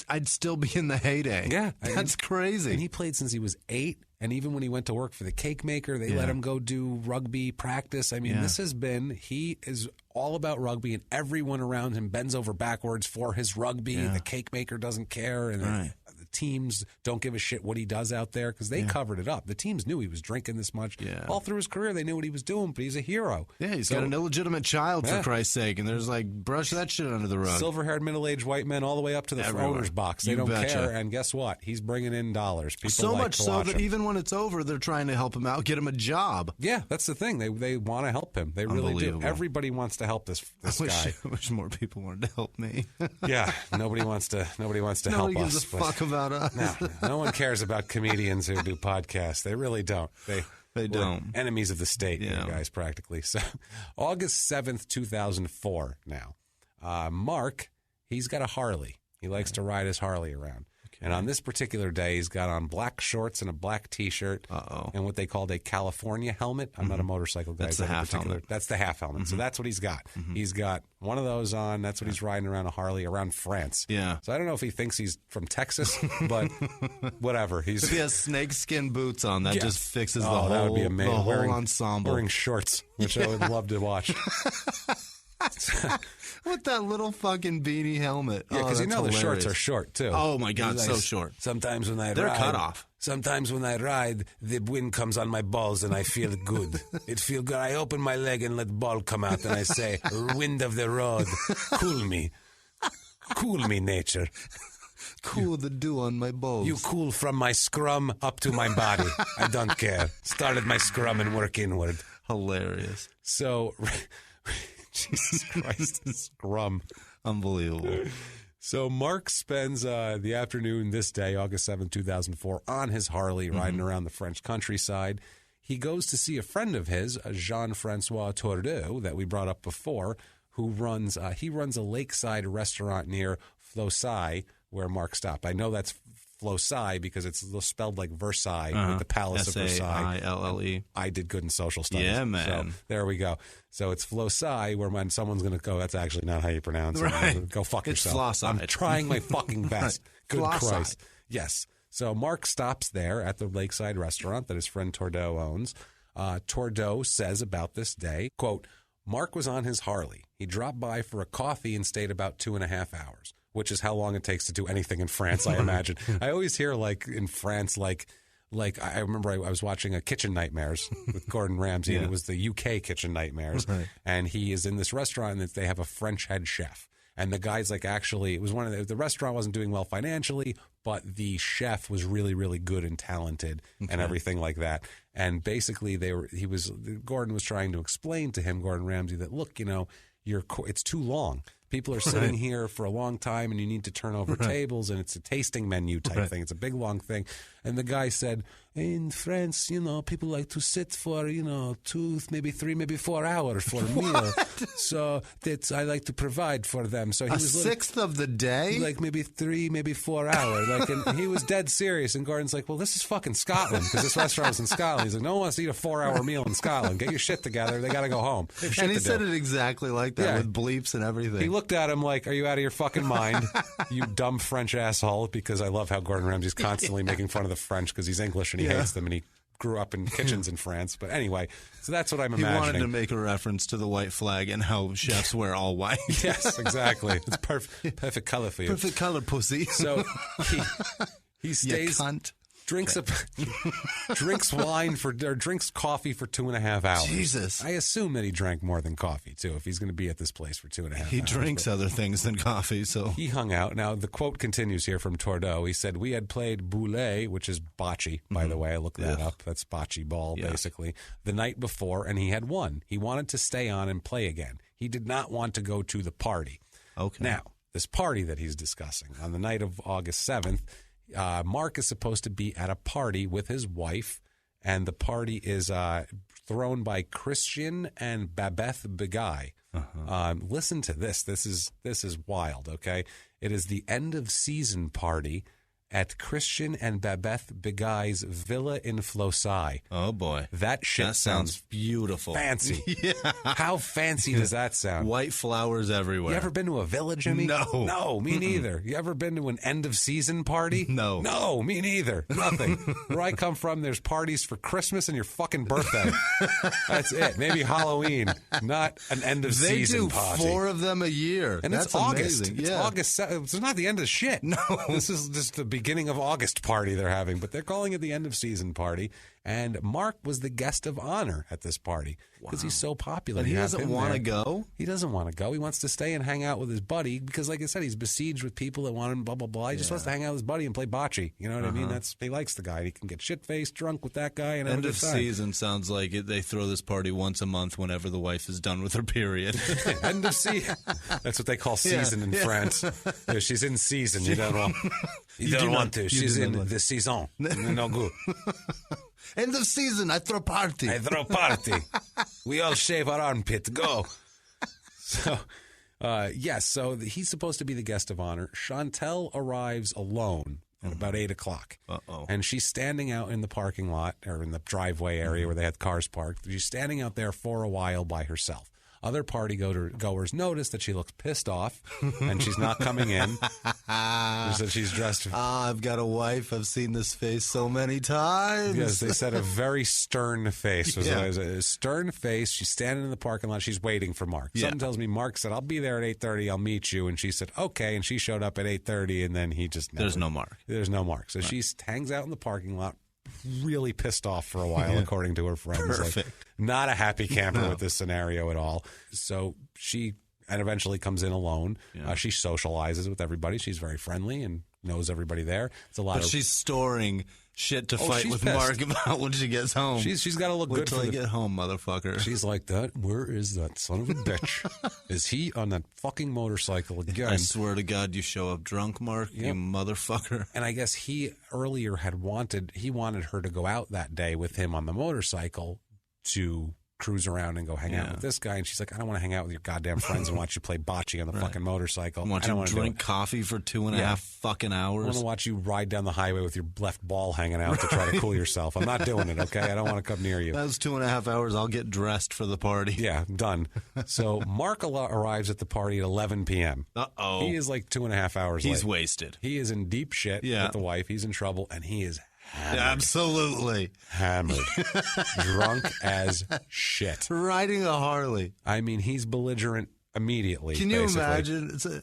I'd still be in the heyday. Yeah. That's crazy. And he played since he was 8. And even when he went to work for the cake maker, they let him go do rugby practice. I mean, he is all about rugby, and everyone around him bends over backwards for his rugby. The cake maker doesn't care, and the teams don't give a shit what he does out there because they covered it up. The teams knew he was drinking this much. All through his career, they knew what he was doing, but he's a hero. Yeah, he's got an illegitimate child, for Christ's sake, and there's like, brush that shit under the rug. Silver-haired, middle-aged white men all the way up to the owner's box. They don't care, and guess what? He's bringing in dollars. People so like much to so watch that him. even when it's over, they're trying to help him out, get him a job. Yeah, that's the thing. They want to help him. They really do. Everybody wants to help this guy. I wish more people wanted to help me. Yeah, nobody wants to help us. Nobody gives a fuck about us. No one cares about comedians who do podcasts. They really don't. They don't. Enemies of the state, you guys, practically. So, August 7th, 2004 now. Mark, he's got a Harley. He likes to ride his Harley around. And on this particular day, he's got on black shorts and a black T-shirt and what they called a California helmet. I'm not a motorcycle guy. That's the half helmet. That's the half helmet. So that's what he's got. He's got one of those on. That's what he's riding around a Harley around France. Yeah. So I don't know if he thinks he's from Texas, but whatever. If he has snakeskin boots on, that just fixes that would be amazing. The whole ensemble. Wearing shorts, which I would love to watch. With that little fucking beanie helmet. Yeah, because the shorts are short, too. Oh, my God, so short. Sometimes when I They're ride... They're cut off. Sometimes when I ride, the wind comes on my balls and I feel good. It feels good. I open my leg and let the ball come out and I say, wind of the road, cool me. Cool me, nature. Cool the dew on my balls. You cool from my scrum up to my body. I don't care. Started my scrum and work inward. Hilarious. So... Jesus Christ, scrum. Unbelievable. So Mark spends the afternoon this day, August 7, 2004, on his Harley riding around the French countryside. He goes to see a friend of his, Jean-Francois Tordeau, that we brought up before, who runs a lakeside restaurant near Flossai, where Mark stopped. I know that's Flossai because it's spelled like Versailles, with the Palace of Versailles. Saille. I did good in social studies. Yeah, man. So there we go. So it's Flossai, where when someone's going to go, that's actually not how you pronounce it. Right. Go fuck it's yourself. Flossai. I'm trying my fucking best. Good Flossai. Christ. Yes. So Mark stops there at the lakeside restaurant that his friend Tordeau owns. Tordeau says about this day, quote, Mark was on his Harley. He dropped by for a coffee and stayed about 2.5 hours. Which is how long it takes to do anything in France, I imagine. I always hear, like, in France, like I remember I was watching Kitchen Nightmares with Gordon Ramsay, and it was the UK Kitchen Nightmares. Right. And he is in this restaurant, and they have a French head chef. And the guy's like, actually, it was the restaurant wasn't doing well financially, but the chef was really, really good and talented and everything like that. And basically, Gordon was trying to explain to him, Gordon Ramsay, that, look, it's too long. People are sitting here for a long time, and you need to turn over tables, and it's a tasting menu type thing. It's a big, long thing. And the guy said, in France, people like to sit for, 2, maybe 3, maybe 4 hours for a meal. So I like to provide for them. So he was sixth of the day? Like maybe 3, maybe 4 hours. And he was dead serious. And Gordon's like, well, this is fucking Scotland, because this restaurant was in Scotland. He's like, no one wants to eat a 4-hour meal in Scotland. Get your shit together. They got to go home. And he said it exactly like that, with bleeps and everything. He looked at him like, are you out of your fucking mind, you dumb French asshole? Because I love how Gordon Ramsay's constantly making fun of the French because he's English and he hates them, and he grew up in kitchens in France. But anyway, so that's what I'm imagining. He wanted to make a reference to the white flag and how chefs wear all white. Yes, exactly. It's perfect color for you. Perfect color, pussy. So he stays... You cunt. Drinks wine drinks coffee for 2.5 hours. Jesus. I assume that he drank more than coffee, too, if he's going to be at this place for 2.5 hours. He drinks other things than coffee, so. He hung out. Now, the quote continues here from Tordeau. He said, we had played boulet, which is bocce, by the way. I looked that up. That's bocce ball, basically, the night before, and he had won. He wanted to stay on and play again. He did not want to go to the party. Okay. Now, this party that he's discussing on the night of August 7th, Mark is supposed to be at a party with his wife, and the party is thrown by Christian and Babette Begay. Listen to this. This is wild, okay? It is the end of season party at Christian and Babette Begay's villa in Flossai. Oh, boy. That sounds beautiful. Fancy. Yeah. How fancy does that sound? White flowers everywhere. You ever been to a villa, Jimmie? No. No, me neither. You ever been to an end-of-season party? No. No, me neither. Nothing. Where I come from, there's parties for Christmas and your fucking birthday. That's it. Maybe Halloween, not an end-of-season party. They do 4 of them a year. And that's it's August. Amazing. It's August. It's not the end of shit. No. This is just the beginning of August party they're having, but they're calling it the end of season party. And Mark was the guest of honor at this party because he's so popular. And he doesn't want to go? He doesn't want to go. He wants to stay and hang out with his buddy because, like I said, he's besieged with people that want him, blah, blah, blah. He just wants to hang out with his buddy and play bocce. You know what I mean? He likes the guy. He can get shit-faced, drunk with that guy. And end of season sounds like they throw this party once a month whenever the wife is done with her period. End of season. That's what they call season in France. Yeah, she's in season. You don't want to. She's in the season. No good. End of season, I throw party. We all shave our armpit. Go. So, yes, so he's supposed to be the guest of honor. Chantel arrives alone at about 8 o'clock. Uh-oh. And she's standing out in the parking lot, or in the driveway area where they had cars parked. She's standing out there for a while by herself. Other party goers notice that she looks pissed off and she's not coming in. So she's dressed. I've got a wife. I've seen this face so many times. Yes, they said a very stern face. Was Yeah. what it was. A stern face. She's standing in the parking lot. She's waiting for Mark. Yeah. Something tells me Mark said, I'll be there at 8:30. I'll meet you. And she said, okay. And she showed up at 8:30 and then he just never. There's no Mark. There's no Mark. So she hangs out in the parking lot, really pissed off for a while, according to her friends. Perfect. Like, not a happy camper with this scenario at all. So she eventually comes in alone. Yeah. She socializes with everybody. She's very friendly and knows everybody there. It's a lot But of. she's storing shit to fight she's with pissed. Mark about when she gets home. She's got to look Wait good till for I the. get home, motherfucker. She's like that. Where is that son of a bitch? Is he on that fucking motorcycle again? I swear to God, you show up drunk, Mark, you motherfucker. And I guess he earlier had wanted her to go out that day with him on the motorcycle to cruise around and go hang out with this guy. And she's like, I don't want to hang out with your goddamn friends and watch you play bocce on the fucking motorcycle. I want you to drink coffee for 2.5 fucking hours. I want to watch you ride down the highway with your left ball hanging out to try to cool yourself. I'm not doing it, okay? I don't want to come near you. Those 2.5 hours, I'll get dressed for the party. Yeah, done. So Mark arrives at the party at 11 p.m. Uh-oh. He is like 2.5 hours He's late. wasted. He is in deep shit with the wife. He's in trouble, and he is hammered. Absolutely. Hammered. Drunk as shit. Riding a Harley. I mean, he's belligerent immediately. Can you basically. imagine?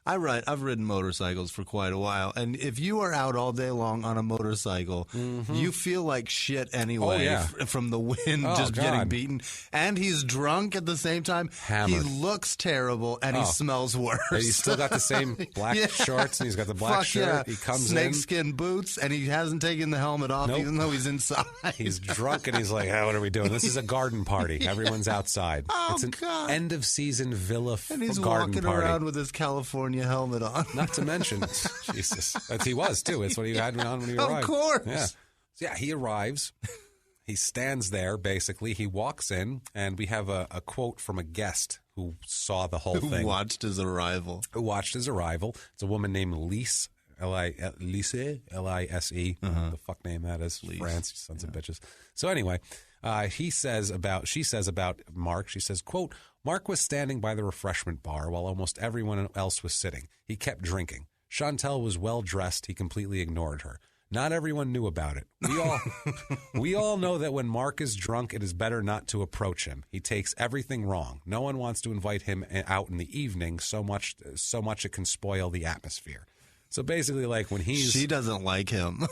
I've ridden motorcycles for quite a while, and if you are out all day long on a motorcycle, you feel like shit anyway from the wind just getting beaten. And he's drunk at the same time. Hammered. He looks terrible, and he smells worse. And he's still got the same black shorts, and he's got the black shirt. Yeah. He comes snakeskin boots, and he hasn't taken the helmet off, even though he's inside. He's drunk, and he's like, what are we doing? This is a garden party. Everyone's outside. It's an end-of-season villa and he's garden walking party. around with his California helmet on. Not to mention, Jesus, he was too. That's what he had on when he arrived. Of course. Yeah. So, he arrives. He stands there, basically. He walks in, and we have a quote from a guest who saw the whole thing. Who watched his arrival. It's a woman named Lise, Lise, L-I-S-E. The fuck name that is. Lise. France, you sons of bitches. So anyway, she says about Mark, she says, quote, Mark was standing by the refreshment bar while almost everyone else was sitting. He kept drinking. Chantel was well dressed. He completely ignored her. Not everyone knew about it. We all know that when Mark is drunk, it is better not to approach him. He takes everything wrong. No one wants to invite him out in the evening so much it can spoil the atmosphere. So basically, like when she doesn't like him.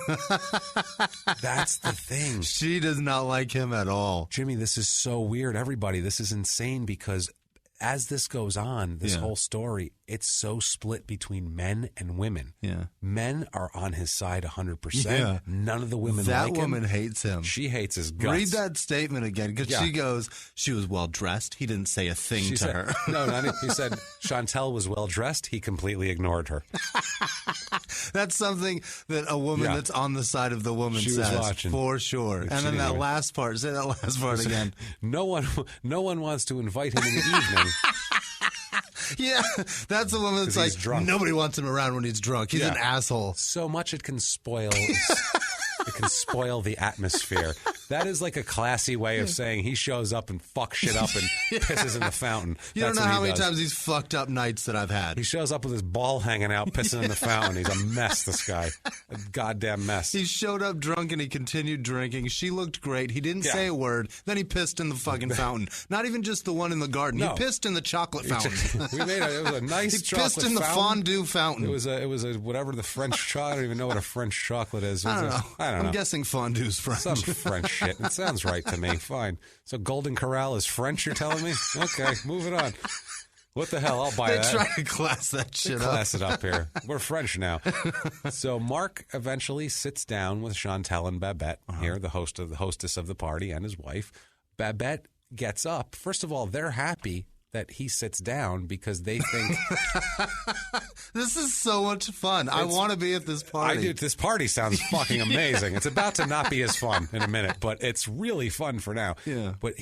That's the thing. She does not like him at all. Jimmie, this is so weird. Everybody, this is insane because as this goes on, this whole story, it's so split between men and women. Yeah. Men are on his side 100%. Yeah. None of the women that like him. That woman hates him. She hates his guts. Read that statement again because she goes, she was well dressed. He didn't say a thing to her. He said Chantel was well dressed. He completely ignored her. That's something that a woman that's on the side of the woman says for sure. And then that last part, say that last part again. No one wants to invite him in the evening. Yeah, that's the woman that's like, drunk. Nobody wants him around when he's drunk. He's an asshole. So much it can spoil. It can spoil the atmosphere. That is like a classy way of saying he shows up and fucks shit up and pisses in the fountain. You don't know how many times he's fucked up nights that I've had. He shows up with his ball hanging out, pissing in the fountain. He's a mess, this guy. A goddamn mess. He showed up drunk and he continued drinking. She looked great. He didn't say a word. Then he pissed in the fucking fountain. Not even just the one in the garden. No. He pissed in the chocolate fountain. It was a nice chocolate fountain. He pissed in the fondue fountain. It was a whatever the French chocolate. I don't even know what a French chocolate is. I don't know. I'm guessing fondue's French. Some French shit. It sounds right to me. Fine. So Golden Corral is French, you're telling me? Okay, moving on. What the hell? I'll buy that. They try to class that shit up. Class it up here. We're French now. So Mark eventually sits down with Chantel and Babette here, the hostess of the party and his wife. Babette gets up. First of all, they're happy. that he sits down because they think this is so much fun. I want to be at this party. I do. This party sounds fucking amazing. It's about to not be as fun in a minute, but it's really fun for now. Yeah. But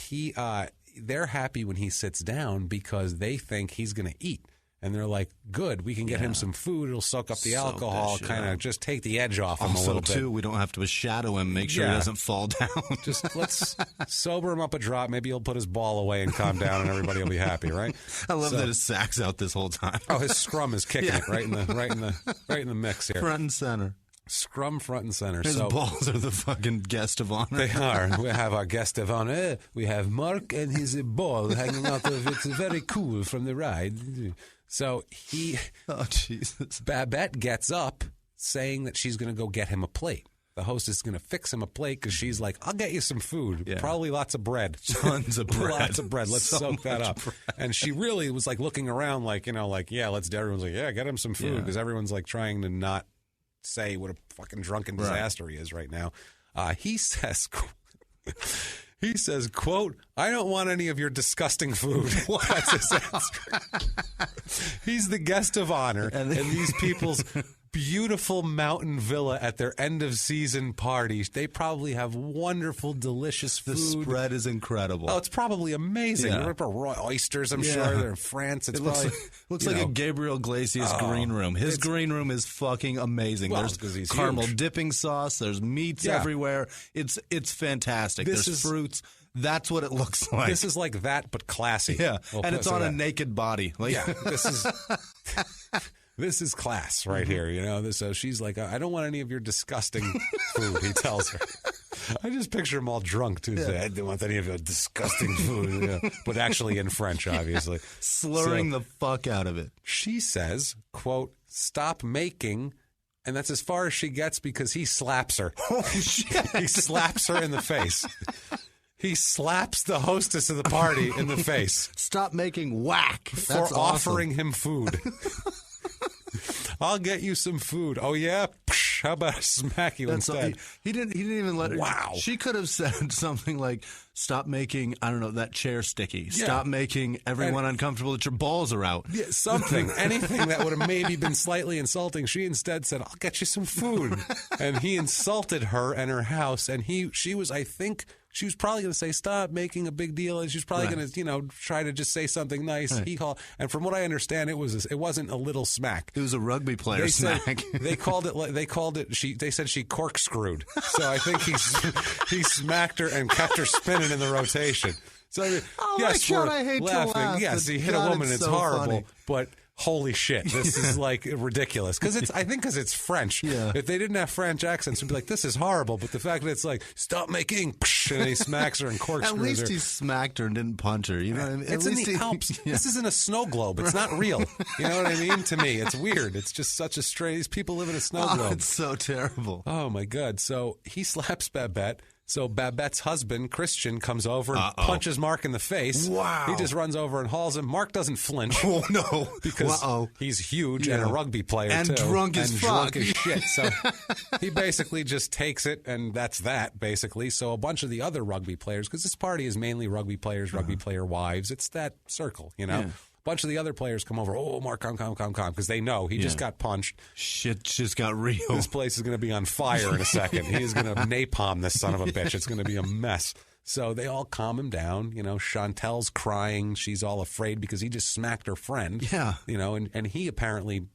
they're happy when he sits down because they think he's going to eat. And they're like, good, we can get him some food. It'll soak up the alcohol, kind of just take the edge off him a little bit. Also, too, we don't have to shadow him, make sure he doesn't fall down. Just let's sober him up a drop. Maybe he'll put his ball away and calm down, and everybody will be happy, right? I love that his sack's out this whole time. Oh, his scrum is kicking it right in the mix here. Front and center. Scrum front and center. His balls are the fucking guest of honor. They are. We have our guest of honor. We have Marc and his ball hanging out of it. It's very cool from the ride. So oh Jesus! Babette gets up saying that she's going to go get him a plate. The hostess is going to fix him a plate because she's like, I'll get you some food. Yeah. Probably lots of bread. Tons of bread. Lots of bread. Let's soak that up. Bread. And she really was like looking around like, everyone's like, yeah, get him some food because everyone's like trying to not say what a fucking drunken disaster he is right now. He says, quote, I don't want any of your disgusting food. That's his answer. He's the guest of honor and these people's beautiful mountain villa at their end of season parties. They probably have wonderful, delicious food. The spread is incredible. Oh, it's probably amazing. Yeah. Raw oysters, I'm sure. They're in France. It looks like a Gabriel Iglesias green room. His green room is fucking amazing. There's caramel dipping sauce. There's meats everywhere. It's fantastic. There's fruits. That's what it looks like. This is like that, but classy. Yeah, and it's on a naked body. This is class right here, So she's like, I don't want any of your disgusting food, he tells her. I just picture him all drunk, too. I don't want any of your disgusting food. But actually in French, obviously. Slurring the fuck out of it. She says, quote, stop making, and that's as far as she gets because he slaps her. Oh, shit. He slaps her in the face. He slaps the hostess of the party in the face. Stop making whack. That's offering him food. I'll get you some food. Oh, yeah? Psh, how about a smack you instead? He didn't even let her. Wow. She could have said something like, stop making, I don't know, that chair sticky. Yeah. Stop making everyone uncomfortable that your balls are out. Yeah, something. Anything that would have maybe been slightly insulting. She instead said, I'll get you some food. And he insulted her and her house. And she was, I think, she was probably going to say, stop making a big deal. She was probably going to, try to just say something nice. Right. And from what I understand, it wasn't a little smack. It was a rugby player smack. They said she corkscrewed. So I think he smacked her and kept her spinning in the rotation. So yes, we're laughing. Yes, he hit a woman. It's horrible, funny. But holy shit, this is like ridiculous. Because it's French. Yeah. If they didn't have French accents, it'd be like, this is horrible. But the fact that it's like, stop making, and he smacks her and corkscrews her. At least he smacked her and didn't punch her. You know what I mean? It's in the Alps. Yeah. This isn't a snow globe. It's not real. You know what I mean? To me, it's weird. It's just such a strange. These people live in a snow globe. It's so terrible. Oh my God. So he slaps Babette. So Babette's husband, Christian, comes over and punches Marc in the face. Wow. He just runs over and hauls him. Marc doesn't flinch. Oh, no. Because he's huge and a rugby player, and too. Drunk as fuck. Drunk as shit. So he basically just takes it, and that's that, basically. So a bunch of the other rugby players, because this party is mainly rugby players, rugby player wives. It's that circle, Yeah. A bunch of the other players come over. Oh, Marc, come, because they know he just got punched. Shit just got real. This place is going to be on fire in a second. He is going to napalm this son of a bitch. It's going to be a mess. So they all calm him down. Chantel's crying. She's all afraid because he just smacked her friend. Yeah. And he apparently,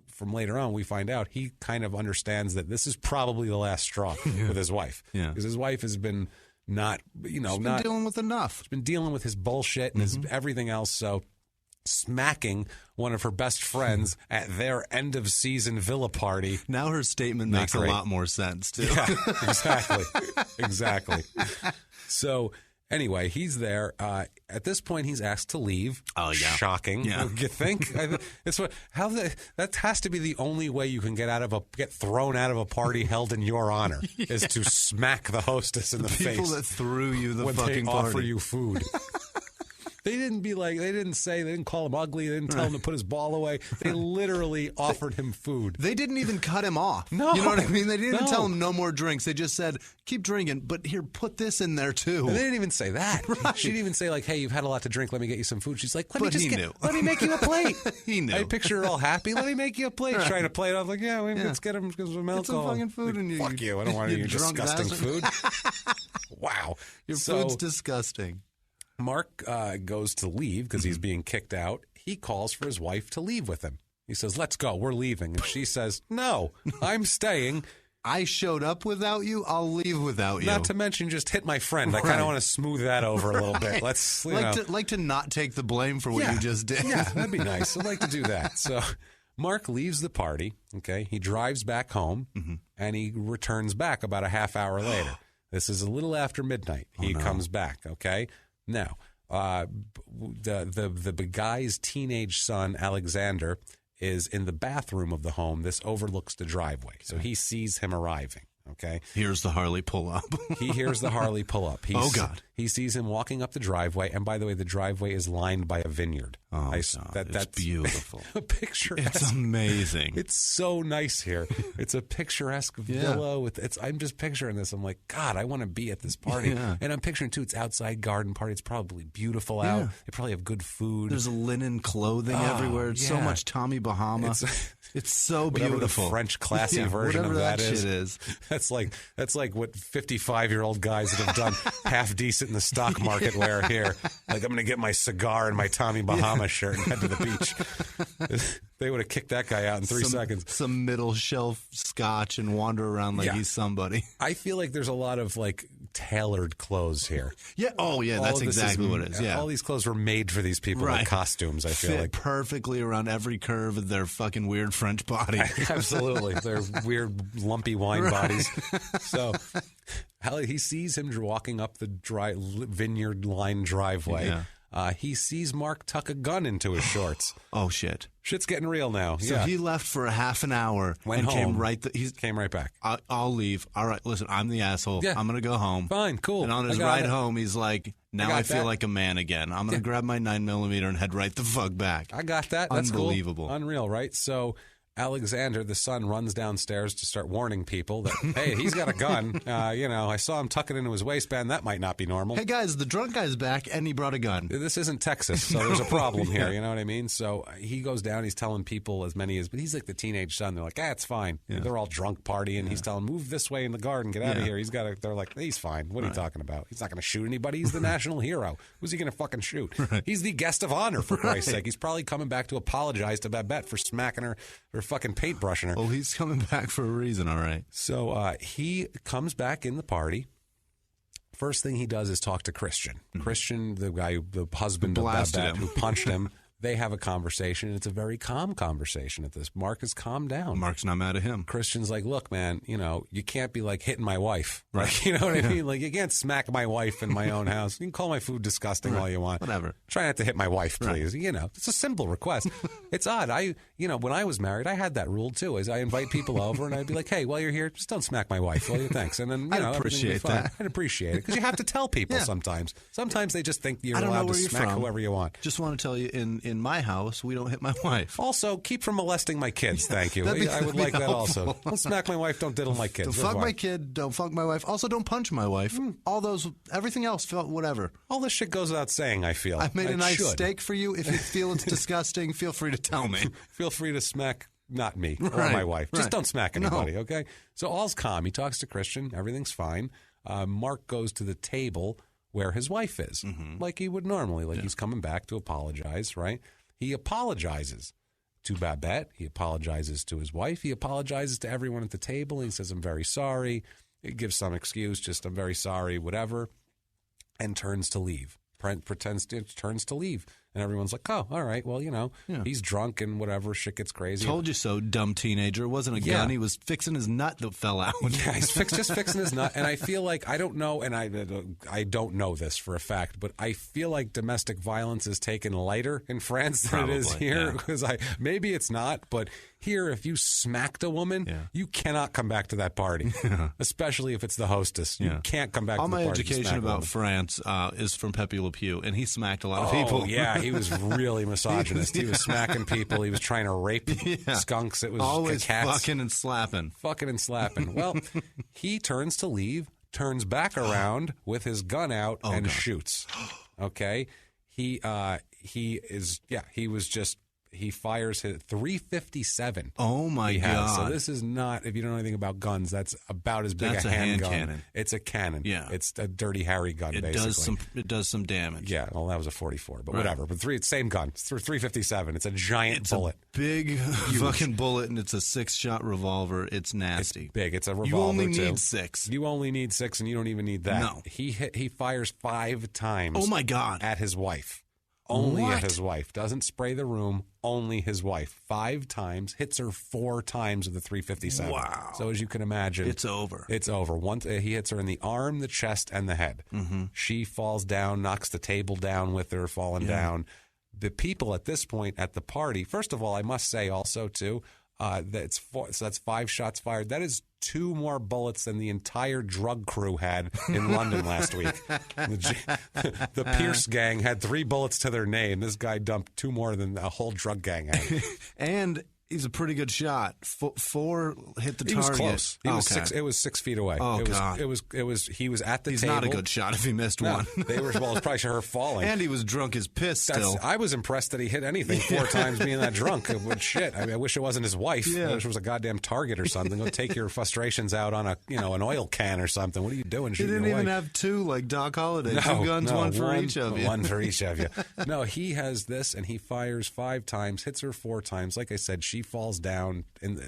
from later on, we find out, he kind of understands that this is probably the last straw with his wife. Yeah. Because his wife has been not dealing with enough. She's been dealing with his bullshit and his everything else. So smacking one of her best friends at their end of season villa party. Now her statement makes a lot more sense too. Yeah, exactly. So anyway, he's there. At this point, he's asked to leave. Oh yeah, shocking. Yeah. You think? That has to be the only way you can get thrown out of a party held in your honor is to smack the hostess in the face. People that threw you the when fucking they party. offer you food. They didn't call him ugly. They didn't tell him to put his ball away. They literally offered him food. They didn't even cut him off. No. You know what I mean? They didn't even tell him no more drinks. They just said, keep drinking, but here, put this in there too. And they didn't even say that. Right. She didn't even say like, hey, you've had a lot to drink. Let me get you some food. She's like, let me make you a plate. He knew. I picture her all happy. Let me make you a plate. Right. Trying to play it off like, let's get him some alcohol. Get some fucking food like, in you. Fuck you. I don't want any of your disgusting food. Wow. Your food's disgusting. Mark goes to leave because he's being kicked out. He calls for his wife to leave with him. He says, let's go. We're leaving. And she says, no, I'm staying. I showed up without you. I'll leave without you. Not to mention just hit my friend. I kind of want to smooth that over a little bit. Let's like to not take the blame for what you just did. Yeah, that'd be nice. I'd like to do that. So Mark leaves the party. Okay. He drives back home and he returns back about a half hour later. This is a little after midnight. He comes back. Okay. Now, the guy's teenage son, Alexander, is in the bathroom of the home. This overlooks the driveway. So he sees him arriving. Okay. Here's the Harley pull up. He hears the Harley pull up. Oh, God. He sees him walking up the driveway. And by the way, the driveway is lined by a vineyard. Oh, that's beautiful. A picturesque. It's amazing. It's so nice here. It's a picturesque villa I'm just picturing this. I'm like, God, I want to be at this party. Yeah. And I'm picturing too, it's outside garden party. It's probably beautiful out. They probably have good food. There's linen clothing everywhere. It's so much Tommy Bahama. It's so beautiful. The French classy version of that shit is. That's like what 55-year-old guys that have done half decent in the stock market wear here. Like, I'm going to get my cigar and my Tommy Bahama shirt and head to the beach. They would have kicked that guy out in 3 seconds. Some middle shelf scotch and wander around like he's somebody. I feel like there's a lot of like tailored clothes here. Yeah. Oh, yeah. That's exactly what it is. Yeah. All these clothes were made for these people like costumes. I feel like perfectly around every curve of their fucking weird French body. Absolutely, their weird lumpy wine bodies. So he sees him walking up the vineyard-lined driveway. Yeah. He sees Mark tuck a gun into his shorts. Oh, shit. Shit's getting real now. So he left for a half an hour and came came right back. I'll leave. All right, listen, I'm the asshole. Yeah. I'm going to go home. Fine, cool. And on his ride home, he's like, now I feel like a man again. I'm going to grab my 9mm and head right the fuck back. I got that. That's unbelievable. Cool. Unreal, right? So Alexander, the son, runs downstairs to start warning people that, hey, he's got a gun. I saw him tuck it into his waistband. That might not be normal. Hey, guys, the drunk guy's back, and he brought a gun. This isn't Texas, so there's a problem here. You know what I mean? So he goes down. He's telling people but he's like the teenage son. They're like, it's fine. Yeah. They're all drunk partying. He's telling them, move this way in the garden. Get out of here. They're like, he's fine. What are you talking about? He's not going to shoot anybody. He's the national hero. Who's he going to fucking shoot? Right. He's the guest of honor, for Christ's sake. He's probably coming back to apologize to Babette for smacking her fucking paintbrushing her. Oh, he's coming back for a reason, all right. So he comes back in the party. First thing he does is talk to Christian. Mm-hmm. Christian, the husband of Babette, who punched him. They have a conversation. It's a very calm conversation at this. Mark is calmed down. Mark's not mad at him. Christian's like, look, man, you can't be like hitting my wife. Right. Like, you know what I mean? Like, you can't smack my wife in my own house. You can call my food disgusting all you want. Whatever. Try not to hit my wife, please. Right. It's a simple request. It's odd. When I was married, I had that rule too. Is I invite people over and I'd be like, hey, while you're here, just don't smack my wife. Well, thanks. And then, I'd appreciate that. I'd appreciate it because you have to tell people sometimes. Sometimes they just think you're allowed to smack whoever you want. Just want to tell you, in my house, we don't hit my wife. Also, keep from molesting my kids. Thank you. I would like that also. Don't smack my wife. Don't diddle my kids. Don't fuck my kid. Don't fuck my wife. Also, don't punch my wife. All those, everything else, whatever. All this shit goes without saying, I feel. I made a nice steak for you. If you feel it's disgusting, feel free to tell me. Feel free to smack not me or my wife. Just don't smack anybody, okay? So all's calm. He talks to Christian. Everything's fine. Mark goes to the table where his wife is, like he would normally. He's coming back to apologize, right? He apologizes to Babette. He apologizes to his wife. He apologizes to everyone at the table. He says, I'm very sorry. He gives some excuse, just I'm very sorry, whatever, and turns to leave. Turns to leave. And everyone's like, oh, all right, well, he's drunk and whatever, shit gets crazy. Told you so, dumb teenager. It wasn't a gun. He was fixing his nut that fell out. Yeah, he's just fixing his nut. And I feel like, I don't know, and I don't know this for a fact, but I feel like domestic violence is taken lighter in France than it is here. Because maybe it's not, but Here, if you smacked a woman, you cannot come back to that party, especially if it's the hostess. You can't come back to the party. All my education about France is from Pepe Le Pew, and he smacked a lot of people. Yeah, he was really misogynist. He was smacking people. He was trying to rape skunks. It was always cats. fucking and slapping. Fucking and slapping. Well, he turns to leave, turns back around with his gun out and shoots. Okay? He fires his 357. Oh my God. So this is not, if you don't know anything about guns, that's about as big a handgun. Cannon. It's a cannon. Yeah. It's a Dirty Harry gun, basically. It does some damage. Yeah, well, that was a 44, but whatever. But it's same gun. It's 357. It's a giant bullet. A big fucking bullet, and it's a 6-shot revolver. It's nasty. It's big. It's a revolver, You only too. need 6. You only need 6, and you don't even need that. No. He fires 5 times. Oh, my God. At his wife. Only What? at his wife. Doesn't spray the room. Only his wife. 5 times. Hits her 4 times with the 357. Wow. So as you can imagine, It's over. It's over. Once he hits her in the arm, the chest, and the head. Mm-hmm. She falls down, knocks the table down with her, falling down. The people at this point at the party. First of all, I must say also too. So that's 5 shots fired. That is 2 more bullets than the entire drug crew had in London last week. The Pierce gang had 3 bullets to their name. This guy dumped 2 more than the whole drug gang had. And he's a pretty good shot. 4 hit the target. He was close. It was 6 feet away. Oh, God. He was at the He's table. not a good shot if he missed one. It was probably her falling. And he was drunk as piss still. I was impressed that he hit anything 4 times being that drunk. Shit. I wish it wasn't his wife. Yeah. I wish it was a goddamn Target or something. Go take your frustrations out on an oil can or something. What are you doing? He didn't even have 2 like Doc Holliday. 2 guns, one for each of you. One for each of you. No, he has this, and he fires 5 times, hits her 4 times. Like I said, she falls down. And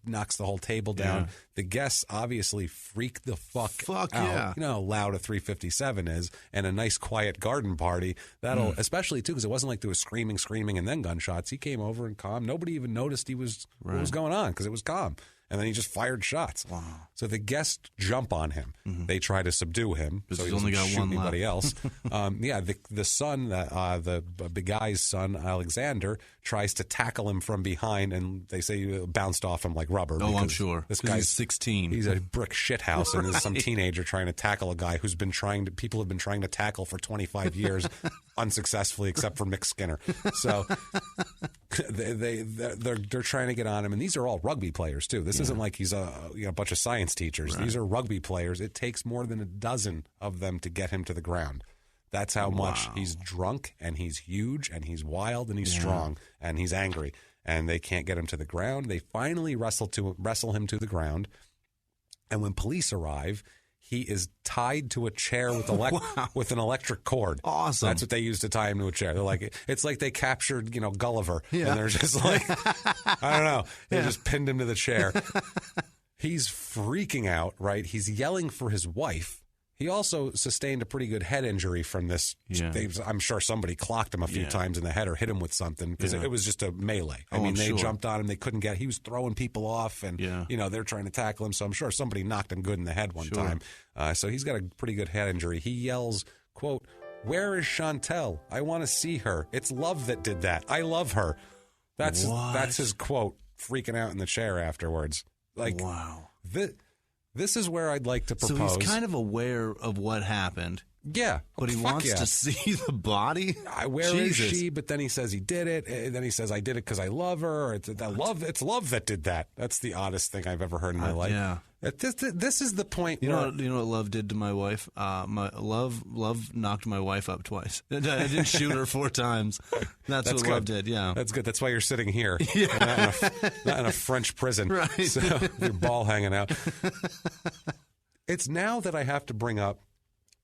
knocks the whole table down. Yeah. The guests obviously freak the fuck out. Yeah. You know how loud a 357 is, and a nice quiet garden party. That'll especially too, because it wasn't like there was screaming, and then gunshots. He came over and calm. Nobody even noticed what was going on because it was calm. And then he just fired shots. Wow. So the guests jump on him. Mm-hmm. They try to subdue him. So he's he only got shoot one anybody left. else. The son, the big guy's son, Alexander, tries to tackle him from behind, and they say he bounced off him like rubber. Oh, I'm sure. This guy's 16. He's a brick shithouse, and there's some teenager trying to tackle a guy who's been people have been trying to tackle for 25 years, unsuccessfully, except for Mick Skinner. So they're trying to get on him, and these are all rugby players too. This isn't like he's a bunch of science teachers. Right. These are rugby players. It takes more than a dozen of them to get him to the ground. That's how much he's drunk, and he's huge, and he's wild, and he's strong, and he's angry, and they can't get him to the ground. They finally wrestle him to the ground, and when police arrive, he is tied to a chair with with an electric cord. Awesome. That's what they use to tie him to a chair. They're like, it's like they captured, Gulliver, and they're just like, I don't know, they just pinned him to the chair. He's freaking out, right? He's yelling for his wife. He also sustained a pretty good head injury from this. Yeah. I'm sure somebody clocked him a few times in the head or hit him with something because it was just a melee. I mean, they jumped on him. They couldn't get. He was throwing people off, and they're trying to tackle him. So I'm sure somebody knocked him good in the head one time. So he's got a pretty good head injury. He yells, "Quote: Where is Chantel? I want to see her. It's love that did that. I love her." That's his quote. Freaking out in the chair afterwards. Like, wow. This is where I'd like to propose. So he's kind of aware of what happened. Yeah. But he wants to see the body? Where is she? But then he says he did it. And then he says, I did it because I love her. Or it's love that did that. That's the oddest thing I've ever heard in my life. Yeah. This is the point. You know what love did to my wife? My love knocked my wife up twice. I didn't shoot her 4 times. That's what good. Love did. Yeah, that's good. That's why you're sitting here, not in a French prison, right? So with your ball hanging out. It's now that I have to bring up.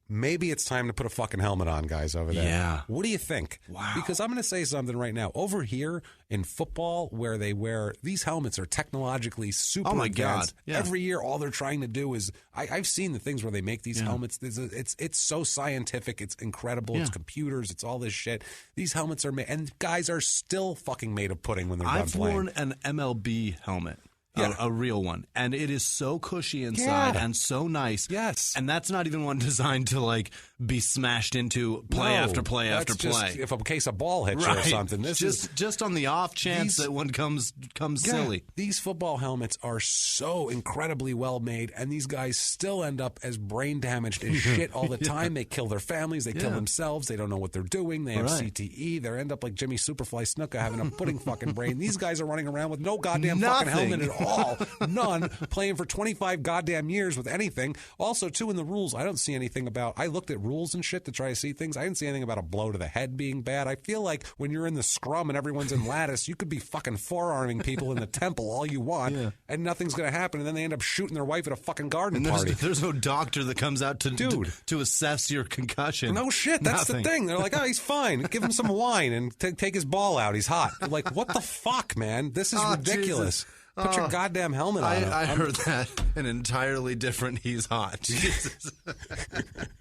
Maybe it's time to put a fucking helmet on, guys, over there. Yeah. What do you think? Wow. Because I'm going to say something right now. Over here in football, where they wear these helmets are technologically super oh my advanced. God. Yeah. Every year, all they're trying to do is I've seen the things where they make these helmets. It's so scientific. It's incredible. It's computers. It's all this shit. These helmets are made, and guys are still fucking made of pudding when they're done playing. I've worn an MLB helmet. a real one. And it is so cushy inside and so nice. Yes. And that's not even one designed to, like, be smashed into play after play after play. Just if a case of ball hits you or something. This is just on the off chance that one comes silly. These football helmets are so incredibly well made, and these guys still end up as brain damaged as shit all the time. They kill their families. They kill themselves. They don't know what they're doing. They have CTE. They end up like Jimmy Superfly Snuka having a pudding fucking brain. These guys are running around with no goddamn fucking helmet at all. None. Playing for 25 goddamn years with anything. Also, too, in the rules, I don't see anything about... I looked at rules and shit to try to see things. I didn't see anything about a blow to the head being bad. I feel like when you're in the scrum and everyone's in lattice, you could be fucking forearming people in the temple all you want, and nothing's going to happen, and then they end up shooting their wife at a fucking garden party. There's no doctor that comes out to assess your concussion. No shit. That's the thing. They're like, oh, he's fine. Give him some wine and take his ball out. He's hot. Like, what the fuck, man? This is ridiculous. Jesus. Put your goddamn helmet on. I heard that an entirely different he's hot. Jesus.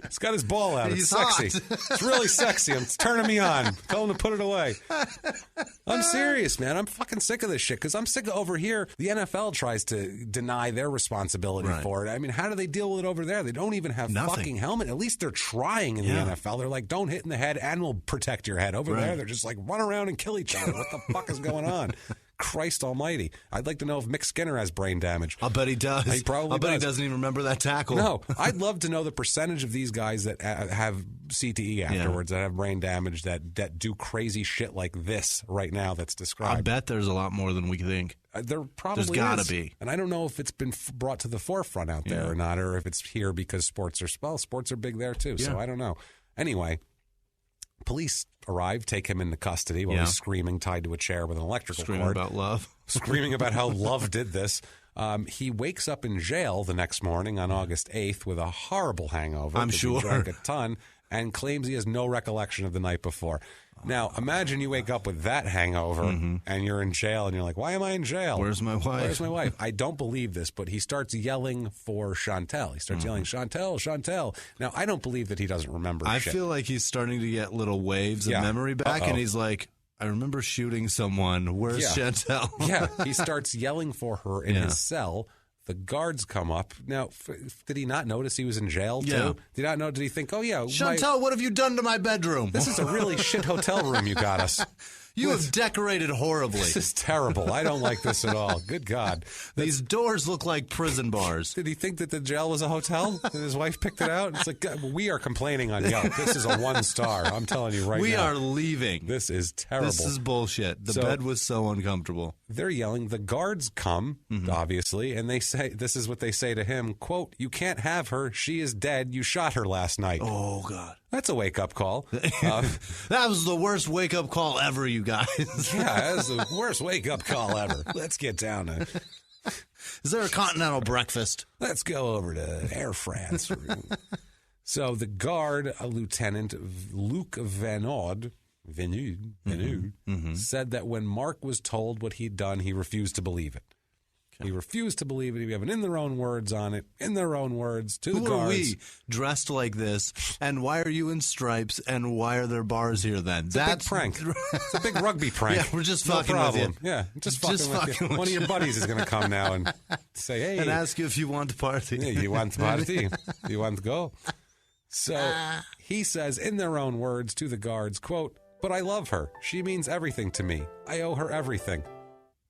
He's got his ball out. It's sexy. It's really sexy. It's turning me on. Tell him to put it away. I'm serious, man. I'm fucking sick of this shit because I'm sick of over here. The NFL tries to deny their responsibility for it. I mean, how do they deal with it over there? They don't even have fucking helmet. At least they're trying in the NFL. They're like, don't hit in the head and we'll protect your head. Over there, they're just like, run around and kill each other. What the fuck is going on? Christ almighty. I'd like to know if Mick Skinner has brain damage. I'll bet he does. He probably he doesn't even remember that tackle. No. I'd love to know the percentage of these guys that have CTE afterwards, that have brain damage, that do crazy shit like this right now that's described. I bet there's a lot more than we think. There probably There's got to be. And I don't know if it's been brought to the forefront out there or not, or if it's here because sports are big there too. So I don't know. Anyway, police arrive, take him into custody while he's screaming, tied to a chair with an electrical cord. Screaming about love. Screaming about how love did this. He wakes up in jail the next morning on August 8th with a horrible hangover. I'm sure. He drank a ton and claims he has no recollection of the night before. Now, imagine you wake up with that hangover and you're in jail and you're like, why am I in jail? Where's my wife? Where's my wife? I don't believe this, but he starts yelling for Chantel. He starts yelling, Chantel, Chantel. Now, I don't believe that he doesn't remember I shit. feel like he's starting to get little waves of memory back, and he's like, I remember shooting someone. Where's Chantel? He starts yelling for her in his cell. The guards come up. Now, did he not notice he was in jail, too? Yeah. Did not know? Did he think, oh, yeah. Chantel, what have you done to my bedroom? This is a really shit hotel room you got us. You have decorated horribly. This is terrible. I don't like this at all. Good God. These doors look like prison bars. Did he think that the jail was a hotel? And his wife picked it out? It's like, God, we are complaining on Yelp. This is a 1-star. I'm telling you right now. We are leaving. This is terrible. This is bullshit. The bed was so uncomfortable. They're yelling. The guards come, obviously, and they say, this is what they say to him, quote, you can't have her. She is dead. You shot her last night. Oh, God. That's a wake-up call. That was the worst wake-up call ever, you guys. Yeah, that's the worst wake-up call ever. Let's get down to... Is there a continental breakfast? Let's go over to Air France. So the guard, Lieutenant Luc Vanud, said that when Marc was told what he'd done, he refused to believe it. He refused to believe it. He have an in their own words on it, in their own words, to the guards. Who are we dressed like this, and why are you in stripes, and why are there bars here then? That's a big prank. It's a big rugby prank. Yeah, we're just fucking with you. Yeah, just fucking with you. One of your buddies is going to come now and say, hey. And ask you if you want to party. Yeah, you want to party? You want to go? So he says, in their own words, to the guards, quote, but I love her. She means everything to me. I owe her everything.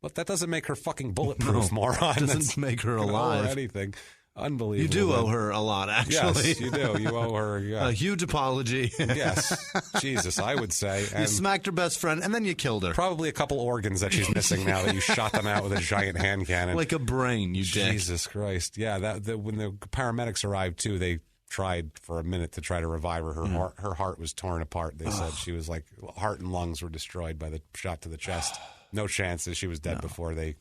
But that doesn't make her fucking bulletproof, moron. It doesn't make her alive. Owe her anything. Unbelievable. You do owe her a lot, actually. Yes, you do. You owe her a huge apology. Yes. Jesus, I would say. And you smacked her best friend, and then you killed her. Probably a couple organs that she's missing now that you shot them out with a giant hand cannon. Like a brain, you dick. Jesus Christ. Yeah, when the paramedics arrived, too, they tried for a minute to try to revive her. Her heart was torn apart. They said she was like, heart and lungs were destroyed by the shot to the chest. No chance that she was dead before they,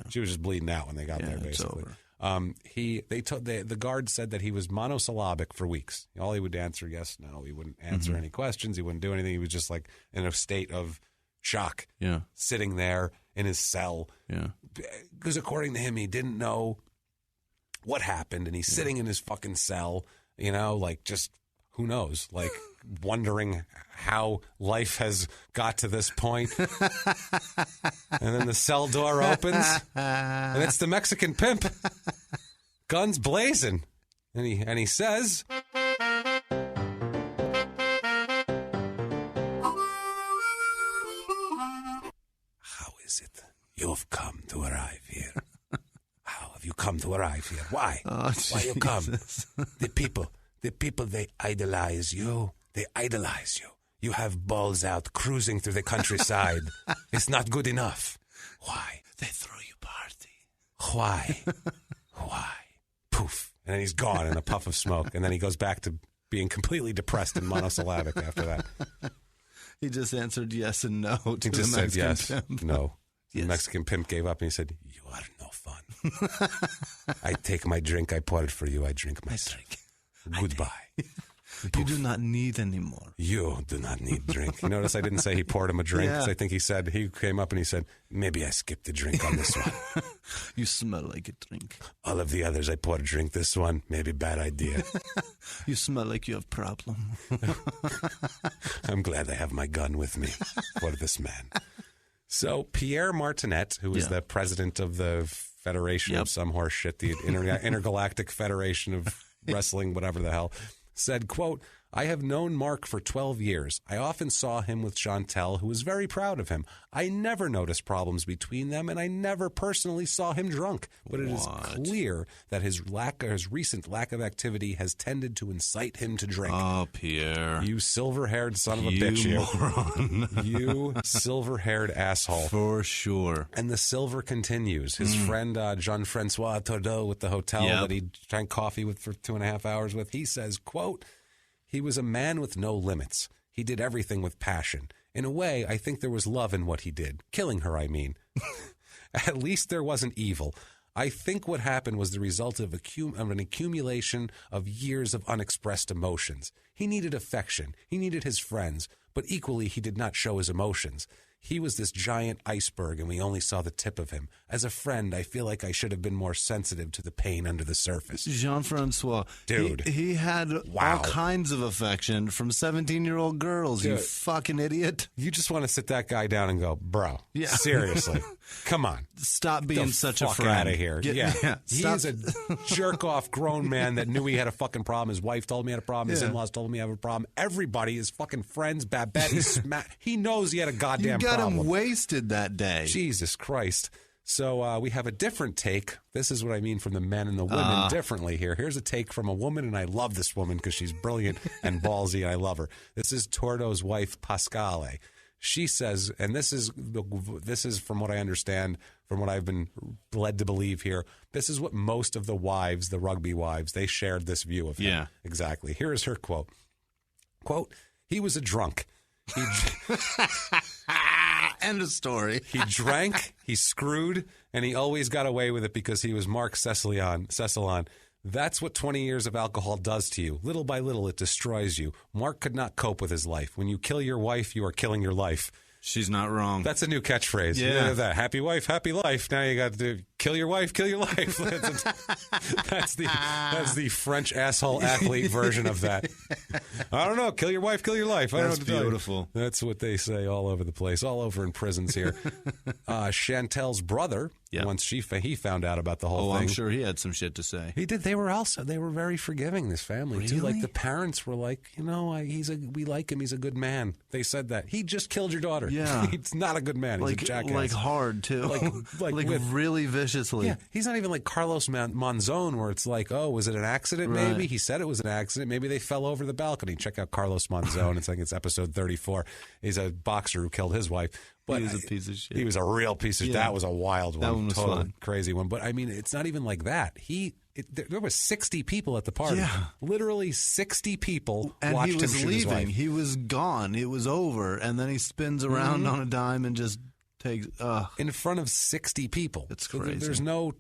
she was just bleeding out when they got there, basically. The guard said that he was monosyllabic for weeks. All he would answer yes, no. He wouldn't answer any questions. He wouldn't do anything. He was just like in a state of shock, sitting there in his cell. Yeah, because according to him, he didn't know what happened, and he's sitting in his fucking cell, like just who knows, like wondering how life has got to this point. And then the cell door opens, and it's the Mexican pimp, guns blazing, and he says, "How is it you've come to arrive here? How have you come to arrive here? Why? Why you come? The people, they idolize you. They idolize you. You have balls out cruising through the countryside. It's not good enough. Why? They throw you party. Why? Why? Poof. And then he's gone in a puff of smoke. And then he goes back to being completely depressed and monosyllabic after that. He just answered yes and no to He just the Mexican said yes, pimp. no. Yes. The Mexican pimp gave up and he said, "You are no fun. I take my drink, I pour it for you, I drink my drink. Goodbye. You do not need anymore. You do not need drink." You notice I didn't say he poured him a drink. Yeah. I think he came up and he said, "Maybe I skipped a drink on this one. You smell like a drink. All of the others I poured a drink. This one, maybe bad idea. You smell like you have problem." I'm glad I have my gun with me for this man." So Pierre Martinet, who is the president of the Federation of some horse shit, the Intergalactic Federation of Wrestling, whatever the hell, said, quote, "I have known Marc for 12 years. I often saw him with Chantel, who was very proud of him. I never noticed problems between them, and I never personally saw him drunk. But it is clear that his recent lack of activity has tended to incite him to drink." Oh, Pierre. You silver-haired son of a bitch, you. Moron. You silver-haired asshole. For sure. And the silver continues. His friend Jean-Francois Tordeau with the hotel that he drank coffee with for 2.5 hours with, he says, quote, "He was a man with no limits. He did everything with passion. In a way, I think there was love in what he did. Killing her, I mean. At least there wasn't evil. I think what happened was the result of an accumulation of years of unexpressed emotions. He needed affection. He needed his friends. But equally, he did not show his emotions. He was this giant iceberg, and we only saw the tip of him. As a friend, I feel like I should have been more sensitive to the pain under the surface." Jean-Francois. Dude. He had all kinds of affection from 17-year-old girls, you fucking idiot. You just want to sit that guy down and go, bro, seriously, come on. Stop being such a fuck friend. out of here. He's a jerk-off grown man that knew he had a fucking problem. His wife told him he had a problem. His in-laws told him he had a problem. Everybody, his fucking friends, Babette, he knows he had a goddamn problem. You got him wasted that day. Jesus Christ. So we have a different take. This is what I mean from the men and the women differently here. Here's a take from a woman, and I love this woman because she's brilliant and ballsy, and I love her. This is Tordo's wife, Pascale. She says, and this is from what I understand, from what I've been led to believe here, this is what most of the wives, the rugby wives, they shared this view of him. Yeah. Exactly. Here is her quote. Quote, "He was a drunk. End of story. He drank, he screwed, and he always got away with it because he was Marc Cecillon. That's what 20 years of alcohol does to you. Little by little, it destroys you. Marc could not cope with his life. When you kill your wife, you are killing your life." She's not wrong. That's a new catchphrase. Yeah. That happy wife, happy life. Now you got to kill your wife, kill your life. That's the French asshole athlete version of that. I don't know. Kill your wife, kill your life. I don't know That's what to tell you. beautiful. That's what they say all over the place, all over in prisons here. Chantel's brother, once he found out about the whole thing. I'm sure he had some shit to say. He did. They were very forgiving, this family, too. Like the parents were like, we like him. He's a good man. They said that. He just killed your daughter. Yeah. He's not a good man. He's a jackass. Like hard, too. Like really viciously. Yeah. He's not even like Carlos Monzon, where it's like, oh, was it an accident maybe? Right. He said it was an accident. Maybe they fell over the balcony. Check out Carlos Monzon. It's episode 34. He's a boxer who killed his wife. But he was a piece of shit. He was a real piece of shit. That was a wild one. That one was total fun. Crazy one. But I mean, it's not even like that. There was 60 people at the party. Yeah. Literally 60 people and watched he was him shoot his leaving. wife. He was gone. It was over. And then he spins around on a dime and just takes in front of 60 people. It's crazy. There's no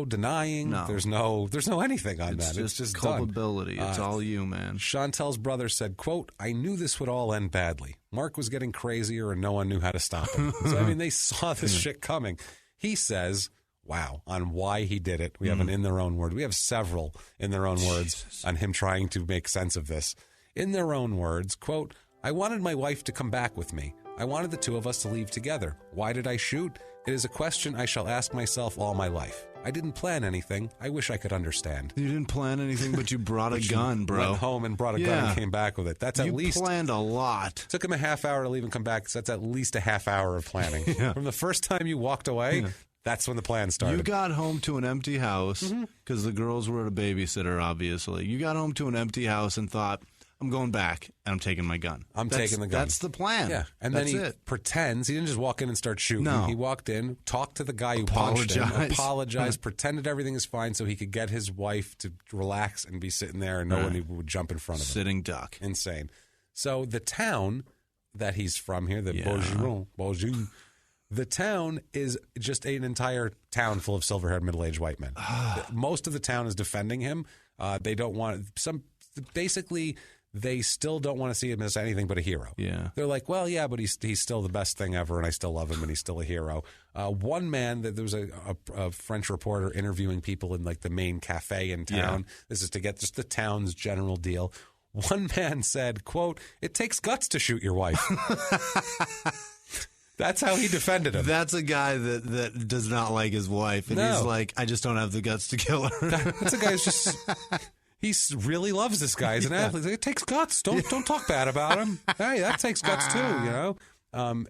denying. No. There's no anything on that. It's just done. culpability. It's all you, man. Chantel's brother said, quote, "I knew this would all end badly. Marc was getting crazier and no one knew how to stop him." So, I mean, they saw this shit coming. He says, wow, on why he did it. We have an in their own word. We have several in their own words on him trying to make sense of this. In their own words, quote, I wanted my wife to come back with me. I wanted the two of us to leave together. Why did I shoot? It is a question I shall ask myself all my life. I didn't plan anything. I wish I could understand. You didn't plan anything, but you brought a gun, bro. Went home and brought a gun and came back with it. That's at least... You planned a lot. Took him a half hour to leave and come back, so that's at least a half hour of planning. From the first time you walked away, that's when the plan started. You got home to an empty house, because the girls were at a babysitter, obviously. You got home to an empty house and thought, I'm going back, and I'm taking my gun. Taking the gun. That's the plan. Yeah, and then he pretends. He didn't just walk in and start shooting. No. He walked in, talked to the guy who punched him, apologized, pretended everything is fine so he could get his wife to relax and be sitting there and no one would jump in front of him. Sitting duck. Insane. So the town that he's from here, the Beaujeu, the town is just an entire town full of silver-haired middle-aged white men. Most of the town is defending him. They don't want basically... They still don't want to see him as anything but a hero. Yeah, they're like, well, yeah, but he's still the best thing ever, and I still love him, and he's still a hero. One man, there was a French reporter interviewing people in like the main cafe in town. This is to get just the town's general deal. One man said, quote, it takes guts to shoot your wife. That's how he defended him. That's a guy that does not like his wife, and he's like, I just don't have the guts to kill her. That's a guy who's just... He really loves this guy as an athlete. It takes guts. Don't talk bad about him. Hey, that takes guts too, you know?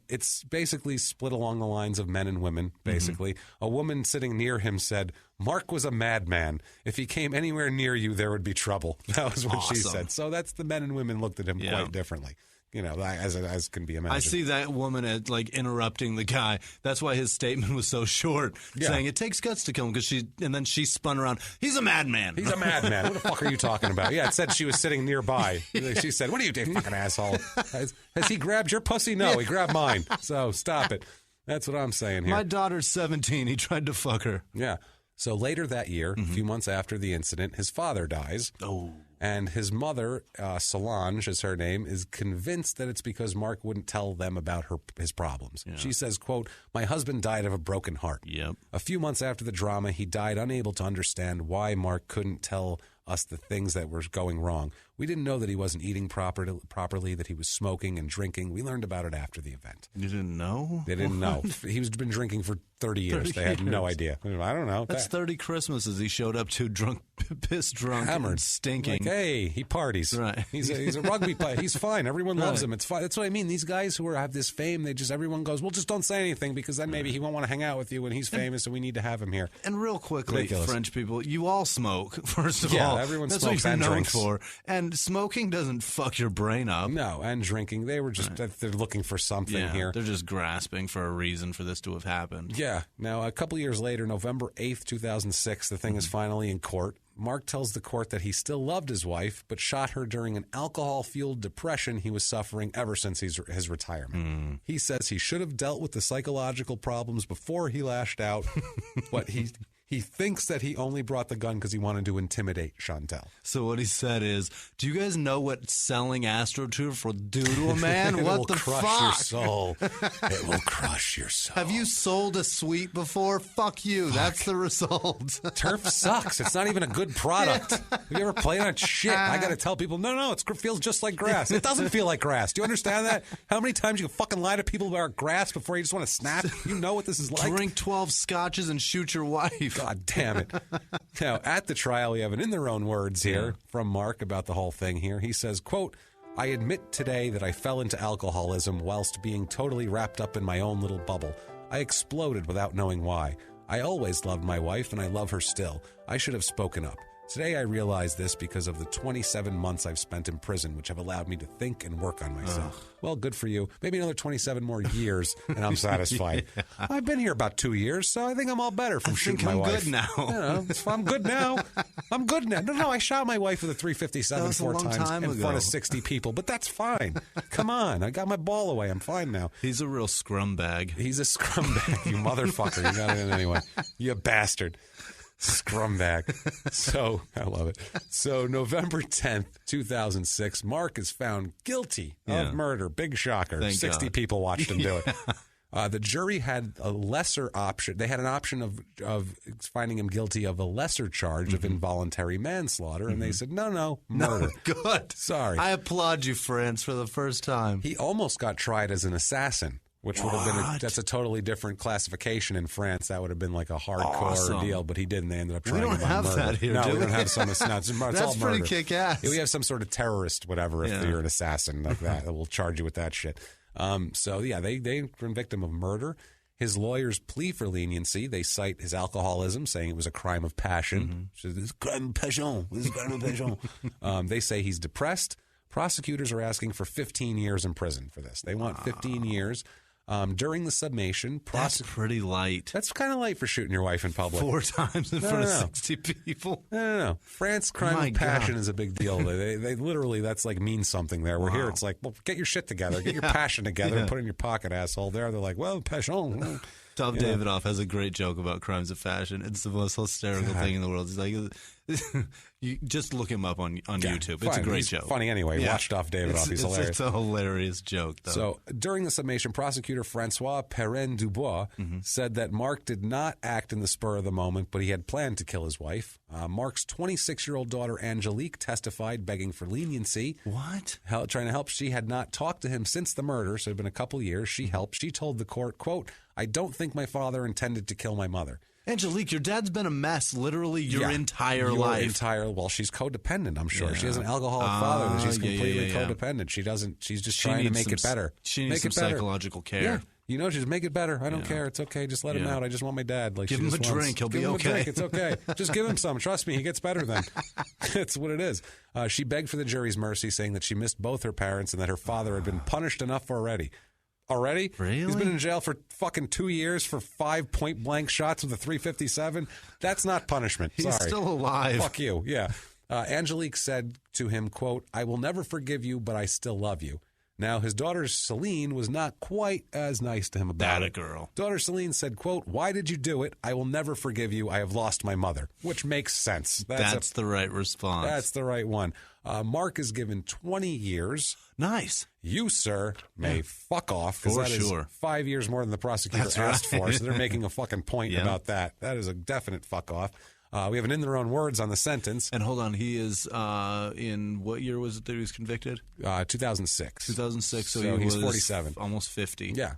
It's basically split along the lines of men and women, basically. A woman sitting near him said, Mark was a madman. If he came anywhere near you, there would be trouble. That was what she said. So that's the men and women looked at him quite differently. You know, as can be imagined. I see that woman at, like, interrupting the guy. That's why his statement was so short, saying it takes guts to kill him. And then she spun around. He's a madman. He's a madman. What the fuck are you talking about? Yeah, it said she was sitting nearby. She said, "What are you doing, fucking asshole? Has he grabbed your pussy? No, he grabbed mine. So stop it." That's what I'm saying here. My daughter's 17. He tried to fuck her. Yeah. So later that year, a few months after the incident, his father dies. Oh. And his mother, Solange is her name, is convinced that it's because Mark wouldn't tell them about his problems. Yeah. She says, quote, my husband died of a broken heart. Yep. A few months after the drama, he died unable to understand why Mark couldn't tell us the things that were going wrong. We didn't know that he wasn't eating properly, that he was smoking and drinking. We learned about it after the event. You didn't know? They didn't know. He's been drinking for 30 years. They had no idea. I don't know. That's 30 Christmases he showed up to drunk, pissed drunk, hammered, stinking. Like, hey, he parties. Right. He's a rugby player. He's fine. Everyone loves him. It's fine. That's what I mean. These guys who have this fame, everyone goes, well, just don't say anything because then maybe he won't want to hang out with you when he's famous, so we need to have him here. And real quickly, ridiculous. French people, you all smoke, first of all. Yeah, everyone That's smokes what and you're known drinks. For. And smoking doesn't fuck your brain up. No, and drinking. They were just, they're looking for something here. They're just grasping for a reason for this to have happened. Yeah. Now, a couple years later, November 8th, 2006, the thing is finally in court. Mark tells the court that he still loved his wife, but shot her during an alcohol-fueled depression he was suffering ever since his retirement. He says he should have dealt with the psychological problems before he lashed out, but he thinks that he only brought the gun because he wanted to intimidate Chantel. So what he said is, do you guys know what selling AstroTurf will do to a man? What the fuck? It will crush your soul. It will crush your soul. Have you sold a suite before? Fuck you. That's the result. Turf sucks. It's not even a good product. Have you ever played on it? Shit. I got to tell people, no, it feels just like grass. It doesn't feel like grass. Do you understand that? How many times you can fucking lie to people about grass before you just want to snap? You know what this is like? Drink 12 scotches and shoot your wife. God damn it. Now, at the trial, we have it in their own words here from Mark about the whole thing here. He says, quote, I admit today that I fell into alcoholism whilst being totally wrapped up in my own little bubble. I exploded without knowing why. I always loved my wife, and I love her still. I should have spoken up. Today I realize this because of the 27 months I've spent in prison, which have allowed me to think and work on myself. Well, good for you. Maybe another 27 more years, and I'm satisfied. I've been here about 2 years, so I think I'm all better from shooting my wife. I'm good now. You know, I'm good now. I'm good now. No, I shot my wife with a .357 4 times in front of 60 people, but that's fine. Come on. I got my ball away. I'm fine now. He's a real scrumbag. He's a scrumbag, you motherfucker. You got it in anyway. You bastard. Scrumbag. So, I love it. So, November 10th, 2006, Mark is found guilty of murder. Big shocker. Thank 60 God. people watched him do it. The jury had a lesser option. They had an option of finding him guilty of a lesser charge of involuntary manslaughter, and they said, no, murder. No, good. Sorry. I applaud you, France, for the first time. He almost got tried as an assassin, which would have been that's a totally different classification in France. That would have been like a hardcore deal, but he didn't. They ended up trying him on murder. We don't have that here, no, do we don't have some. It's That's all pretty murder. kick-ass. Yeah, we have some sort of terrorist, whatever, if you're an assassin like that. We'll charge you with that shit. They convict him of murder. His lawyers plea for leniency. They cite his alcoholism, saying it was a crime of passion. This is crime of passion. This is crime of passion. They say he's depressed. Prosecutors are asking for 15 years in prison for this. They want 15 years. During the summation, that's pretty light. That's kind of light for shooting your wife in public. 4 times in front of 60 people. No. France crime of passion is a big deal. They literally, that's like means something there. We're here, it's like, well, get your shit together. Get your passion together and put it in your pocket, asshole. There, they're like, well, passion. Tom Davidoff has a great joke about crimes of passion. It's the most hysterical thing in the world. He's like, you just look him up on YouTube. It's a great joke. Funny anyway. Watch Tom Davidoff. He's hilarious. It's a hilarious joke, though. So during the summation, prosecutor Francois Perrin-Dubois said that Marc did not act in the spur of the moment, but he had planned to kill his wife. Marc's 26-year-old daughter Angelique testified, begging for leniency. What? Trying to help. She had not talked to him since the murder, so it had been a couple years. She helped. She told the court, quote, I don't think my father intended to kill my mother. Angelique, your dad's been a mess literally your entire life. Well, she's codependent, I'm sure. She has an alcoholic father that she's completely codependent. She's just trying to make it better. She needs some psychological care. Yeah. Just make it better. I don't care. It's okay. Just let him out. I just want my dad. Like, give him a drink. He'll be okay. It's okay. Just give him some. Trust me, he gets better then. That's what it is. She begged for the jury's mercy, saying that she missed both her parents and that her father had been punished enough already. Already? Really? He's been in jail for fucking 2 years for 5 point-blank shots with a .357. That's not punishment. He's Sorry. still alive. Fuck you. Yeah. Angelique said to him, quote, I will never forgive you, but I still love you. Now, his daughter Celine was not quite as nice to him about it. That a girl. Daughter Celine said, quote, why did you do it? I will never forgive you. I have lost my mother, which makes sense. That's the right response. That's the right one. Marc is given 20 years. Nice. You, sir, may fuck off. For sure. Is 5 years more than the prosecutor asked for, so they're making a fucking point about that. That is a definite fuck off. We have an in their own words on the sentence. And hold on, he is in what year was it that he was convicted? 2006. 2006, so he's was 47. Almost 50. Yeah.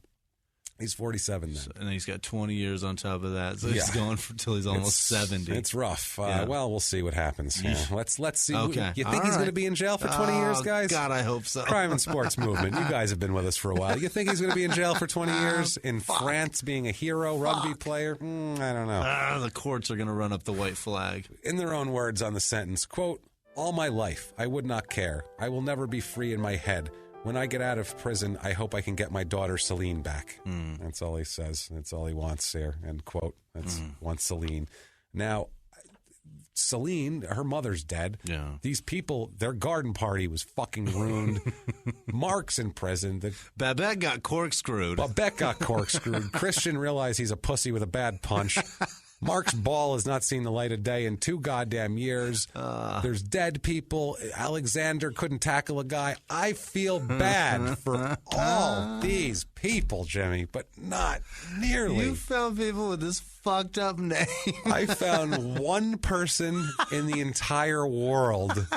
He's 47 then. And he's got 20 years on top of that, so he's going until he's almost 70. It's rough. Well, we'll see what happens. Yeah. Let's see. Okay. You think he's going to be in jail for 20 years, guys? God, I hope so. Crime and sports movement. You guys have been with us for a while. You think he's going to be in jail for 20 years in France, being a hero rugby player? I don't know. The courts are going to run up the white flag. In their own words on the sentence, quote, all my life, I would not care. I will never be free in my head. When I get out of prison, I hope I can get my daughter Celine back. That's all he says. That's all he wants here. End quote. That's wants Celine. Now, Celine, her mother's dead. Yeah. These people, their garden party was fucking ruined. Marc's in prison. Babette got corkscrewed. Christian realized he's a pussy with a bad punch. Marc's ball has not seen the light of day in 2 goddamn years. There's dead people. Alexander couldn't tackle a guy. I feel bad for all these people, Jimmie, but not nearly. You found people with this fucked up name. I found one person in the entire world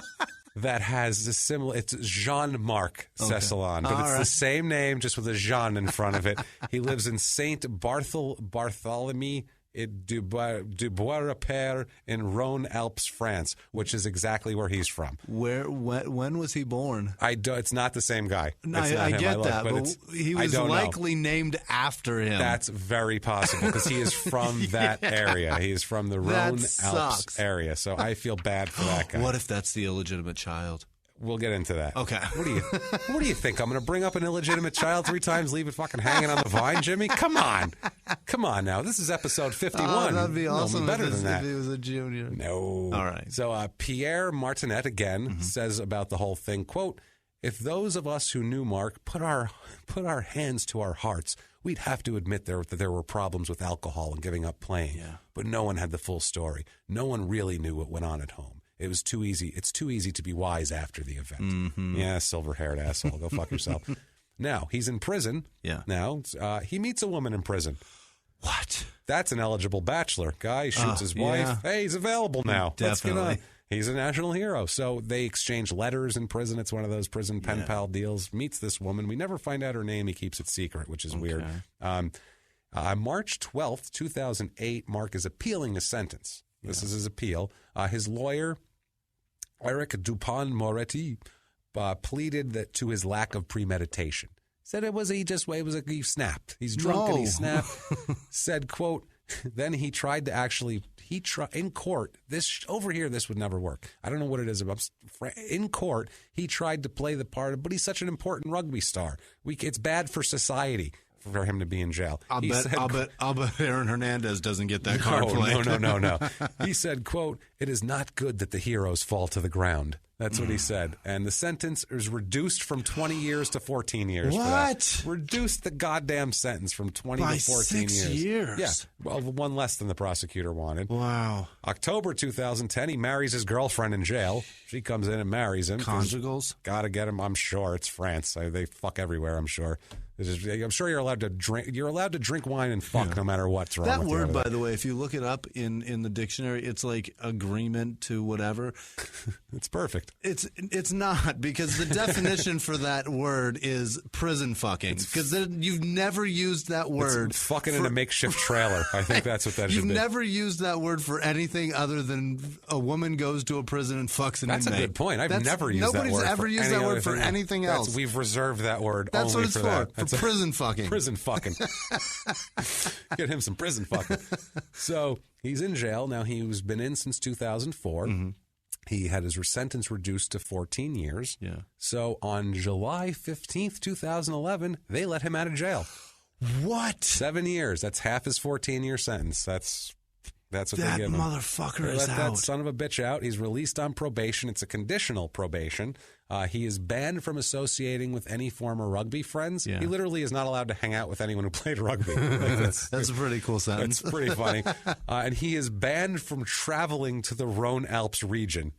that has a similar. It's Jean-Marc Cecillon, but it's the same name, just with a Jean in front of it. He lives in Saint Bartholomew du Bois-Repère in Rhone Alps, France, which is exactly where he's from. When was he born? It's not the same guy. No, I get that, but he was likely named after him. That's very possible because he is from that area. He is from the Rhone Alps area, so I feel bad for that guy. What if that's the illegitimate child? We'll get into that. Okay. What do you think? I'm going to bring up an illegitimate child 3 times, leave it fucking hanging on the vine, Jimmie? Come on now. This is episode 51. That'd be awesome. Better than that. If he was a junior. No. All right. So Pierre Martinet again says about the whole thing, quote, if those of us who knew Marc put our hands to our hearts, we'd have to admit that there were problems with alcohol and giving up playing. Yeah. But no one had the full story. No one really knew what went on at home. It was too easy. It's too easy to be wise after the event. Yeah, silver-haired asshole. Go fuck yourself. Now, he's in prison. Yeah. Now, he meets a woman in prison. What? That's an eligible bachelor. Guy shoots his wife. Yeah. Hey, he's available now. Let's get on. Definitely. He's a national hero. So they exchange letters in prison. It's one of those prison pen pal deals. Meets this woman. We never find out her name. He keeps it secret, which is weird. March 12th, 2008, Marc is appealing his sentence. This is his appeal. His lawyer, Eric Dupont-Moretti, pleaded to his lack of premeditation. Said he snapped. He's drunk and he snapped. Said, quote, then he tried to in court, this would never work. I don't know what it is about. In court, he tried to play the part, but he's such an important rugby star. It's bad for society for him to be in jail. I'll bet Aaron Hernandez doesn't get that card played. No. He said, quote, it is not good that the heroes fall to the ground. That's what he said. And the sentence is reduced from 20 years to 14 years. What? Reduced the goddamn sentence from 20 By to 14 6 years. Yeah. Well, one less than the prosecutor wanted. Wow. October 2010, he marries his girlfriend in jail. She comes in and marries him. Conjugals? Got to get him. I'm sure. It's France. They fuck everywhere, I'm sure. I'm sure you're allowed to drink. You're allowed to drink wine and fuck no matter what's wrong. That with word, by the way, if you look it up in the dictionary, it's like agreement to whatever. It's perfect. It's not, because the definition for that word is prison fucking. Because you've never used that word. It's fucking in a makeshift trailer. I think that's what that should be. You've never used that word for anything other than a woman goes to a prison and fucks an inmate. That's a good point. I've never used that word. Nobody's ever used that word for anything else. We've reserved that word That's only what it's for that. For prison fucking. Prison fucking. Get him some prison fucking. So he's in jail. Now, he's been in since 2004. Mm-hmm. He had his sentence reduced to 14 years. Yeah. So on July 15th, 2011, they let him out of jail. What? 7 years. That's half his 14-year sentence. That's what they give him. That motherfucker is out. That son of a bitch out. He's released on probation. It's a conditional probation. He is banned from associating with any former rugby friends. Yeah. He literally is not allowed to hang out with anyone who played rugby. That's a pretty cool sentence. That's pretty funny. And he is banned from traveling to the Rhone Alps region,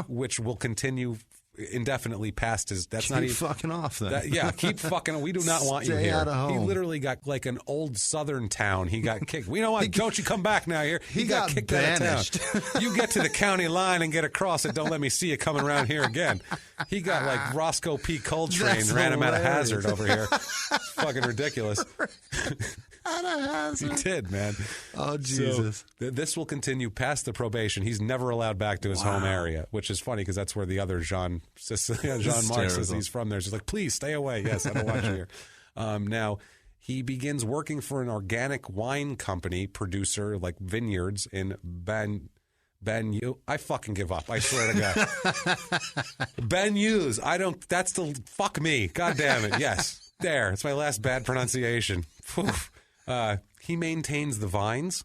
which will continue indefinitely past his. That's keep not even fucking off then. Keep fucking. We do not want you here. Stay out of home. He literally got like an old southern town. He got kicked. We don't want. Don't you come back now here? He got kicked banished. out of town. You get to the county line and get across it. Don't let me see you coming around here again. He got like Roscoe P. Coltrane ran him out of Hazard over here. Fucking ridiculous. Out of Hazard. He did, man. Oh, Jesus. So, this will continue past the probation. He's never allowed back to his home area, which is funny because that's where the other Jean Marc says he's from there. She's like, please stay away. Yes, I don't want you here. Now, he begins working for an organic wine company producer, like vineyards in I fucking give up. I swear to God. Banyu's. That's the, fuck me. God damn it. Yes. There. It's my last bad pronunciation. He maintains the vines.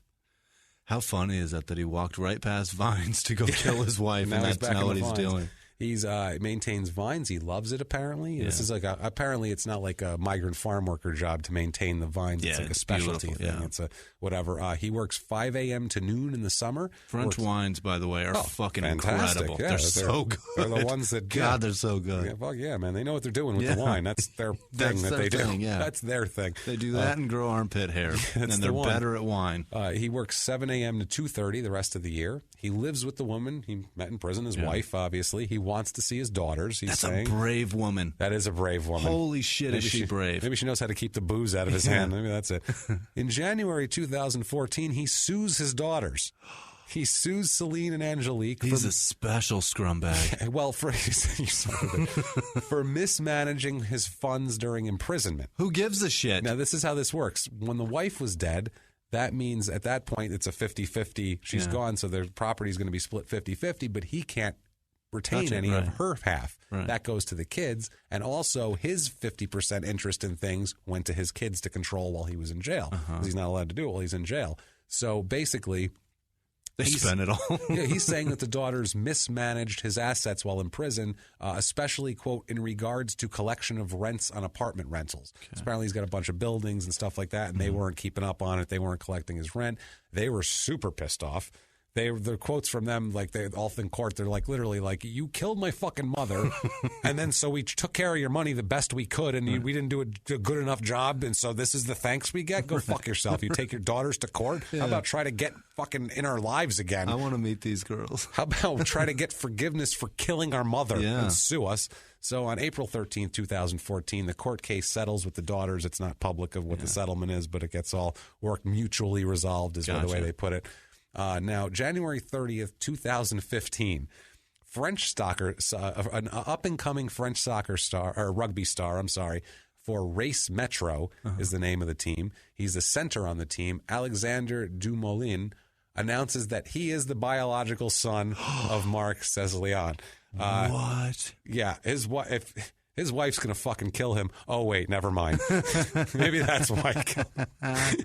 How funny is that he walked right past vines to go kill his wife, and that's not what he's doing. He's maintains vines. He loves it, apparently. Yeah. This is like apparently it's not like a migrant farm worker job to maintain the vines. It's like a specialty thing. Yeah. It's a whatever. He works 5 a.m. to noon in the summer. French wines, by the way, are fucking fantastic. Incredible. Yeah, they're so good. They're the ones that God, they're so good. Yeah, fuck yeah, man. They know what they're doing with the wine. That's their thing that they do. Yeah. That's their thing. They do that and grow armpit hair, and they're better at wine. He works 7 a.m. to 2:30 the rest of the year. He lives with the woman he met in prison, his wife, obviously. He wants to see his daughters. That's a brave woman. That is a brave woman. Holy shit, is she brave. Maybe she knows how to keep the booze out of his hand. Maybe that's it. In January 2014, he sues his daughters. He sues Celine and Angelique. He's a special scumbag. Well, for mismanaging his funds during imprisonment. Who gives a shit? Now, this is how this works. When the wife was dead, that means at that point it's a 50-50. She's gone, so their property is going to be split 50-50, but he can't retain any of her half. Right. That goes to the kids, and also his 50% interest in things went to his kids to control while he was in jail. Because he's not allowed to do it while he's in jail. So basically, they spend it all. He's saying that the daughters mismanaged his assets while in prison, especially, quote, in regards to collection of rents on apartment rentals. Okay. So apparently he's got a bunch of buildings and stuff like that, and they weren't keeping up on it. They weren't collecting his rent. They were super pissed off. The quotes from them, like they all in court, they're like literally like, you killed my fucking mother, and then so we took care of your money the best we could, and we didn't do a good enough job, and so this is the thanks we get. Go fuck yourself. You take your daughters to court. How about try to get fucking in our lives again? I want to meet these girls. How about try to get forgiveness for killing our mother and sue us? So on April 13th, 2014, the court case settles with the daughters. It's not public of what the settlement is, but it gets all work mutually resolved is the way they put it. Now, January 30th, 2015, an up-and-coming French soccer star, or rugby star, for Race Metro is the name of the team. He's the center on the team. Alexander Dumoulin announces that he is the biological son of Marc Cecillon. What? Yeah, his wife's going to fucking kill him. Oh, wait, never mind. Maybe that's why.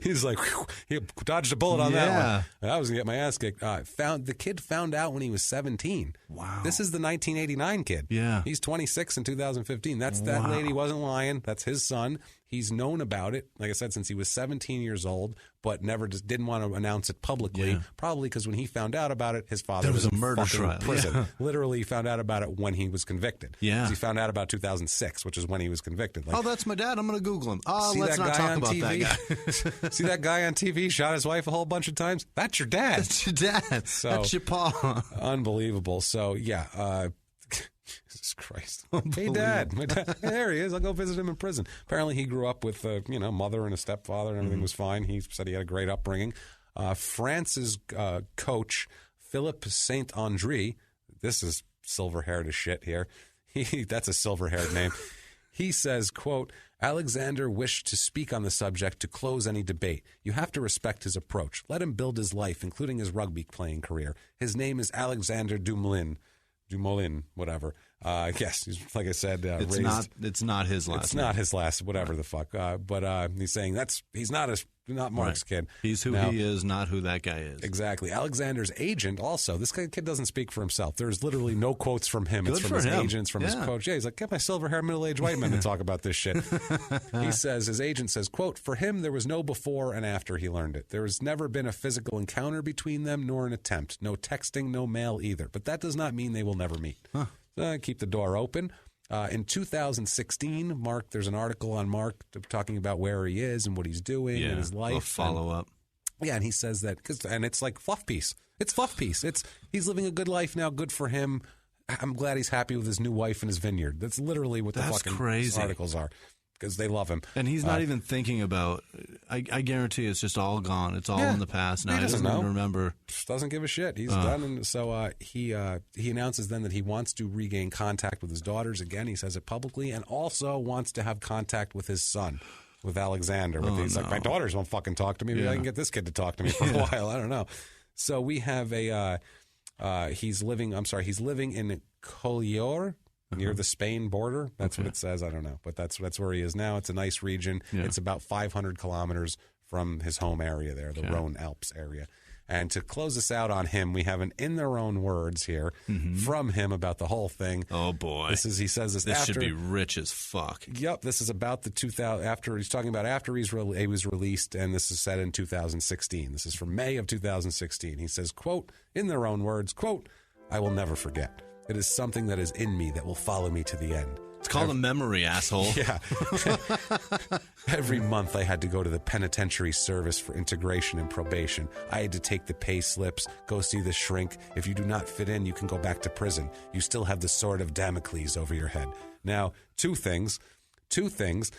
He's like, whew, he dodged a bullet on that one. I was going to get my ass kicked. The kid found out when he was 17. Wow. This is the 1989 kid. Yeah. He's 26 in 2015. That lady wasn't lying. That's his son. He's known about it, like I said, since he was 17 years old, but didn't want to announce it publicly, probably because when he found out about it, his father was a murder trial. In prison. Yeah. Literally, he found out about it when he was convicted. Yeah. He found out about 2006, which is when he was convicted. Like, that's my dad. I'm going to Google him. Let's not talk about TV? That guy. See that guy on TV shot his wife a whole bunch of times? That's your dad. That's your dad. So, that's your pa. Unbelievable. So, yeah. Jesus Christ. Hey, Dad. My dad. There he is. I'll go visit him in prison. Apparently, he grew up with a mother and a stepfather, and everything was fine. He said he had a great upbringing. France's coach, Philippe Saint-André, this is silver-haired as shit here. That's a silver-haired name. He says, quote, Alexander wished to speak on the subject to close any debate. You have to respect his approach. Let him build his life, including his rugby playing career. His name is Alexander Dumoulin, whatever. Yes, he's, like I said, it's not his last. It's not his last, whatever the fuck. But he's saying he's not Marc's kid. He's who he is, not who that guy is. Exactly. Alexander's agent also. This kid doesn't speak for himself. There's literally no quotes from him. Good it's from for his him. agents, from his coach. Yeah, he's like, get my silver-haired middle-aged white man to talk about this shit. He says, his agent says, quote, for him, there was no before and after he learned it. There has never been a physical encounter between them, nor an attempt. No texting, no mail either. But that does not mean they will never meet. Keep the door open. In 2016, there's an article on Marc talking about where he is and what he's doing in his life. A follow-up. Yeah, and he says that, and it's like fluff piece. It's fluff piece. He's living a good life now. Good for him. I'm glad he's happy with his new wife and his vineyard. That's literally what the fucking crazy articles are. Because they love him. And he's not even thinking about, I guarantee it's just all gone. It's all in the past now. He doesn't even remember. Just doesn't give a shit. He's done. And so he announces then that he wants to regain contact with his daughters again. He says it publicly, and also wants to have contact with his son, with Alexander. He's like, my daughters won't fucking talk to me. Maybe I can get this kid to talk to me for a while. I don't know. So we have he's living in Collioure, near the Spain border. That's what it says. I don't know. But that's where he is now. It's a nice region. Yeah. It's about 500 kilometers from his home area there, the Rhone Alps area. And to close us out on him, we have an in their own words here from him about the whole thing. Oh, boy. He says this after, should be rich as fuck. Yep. This is about the 2000, he's talking about after he was released, and this is said in 2016. This is from May of 2016. He says, quote, in their own words, quote, I will never forget. It is something that is in me that will follow me to the end. It's called a memory, asshole. Yeah. Every month I had to go to the penitentiary service for integration and probation. I had to take the pay slips, go see the shrink. If you do not fit in, you can go back to prison. You still have the sword of Damocles over your head. Now, two things.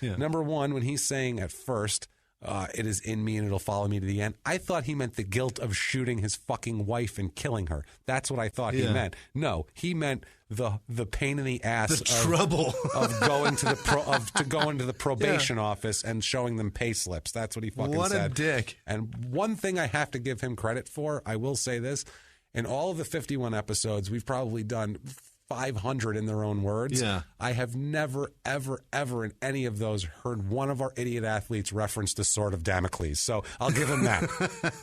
Yeah. Number one, when he's saying at first, it is in me and it'll follow me to the end, I thought he meant the guilt of shooting his fucking wife and killing her. That's what I thought he meant. No, he meant the pain in the ass, trouble of going to go into the probation office and showing them pay slips. That's what he fucking said. What a dick. And one thing I have to give him credit for, I will say this, in all of the 51 episodes, we've probably done 500 in their own words. Yeah. I have never, ever, ever in any of those heard one of our idiot athletes reference the sword of Damocles. So I'll give him that.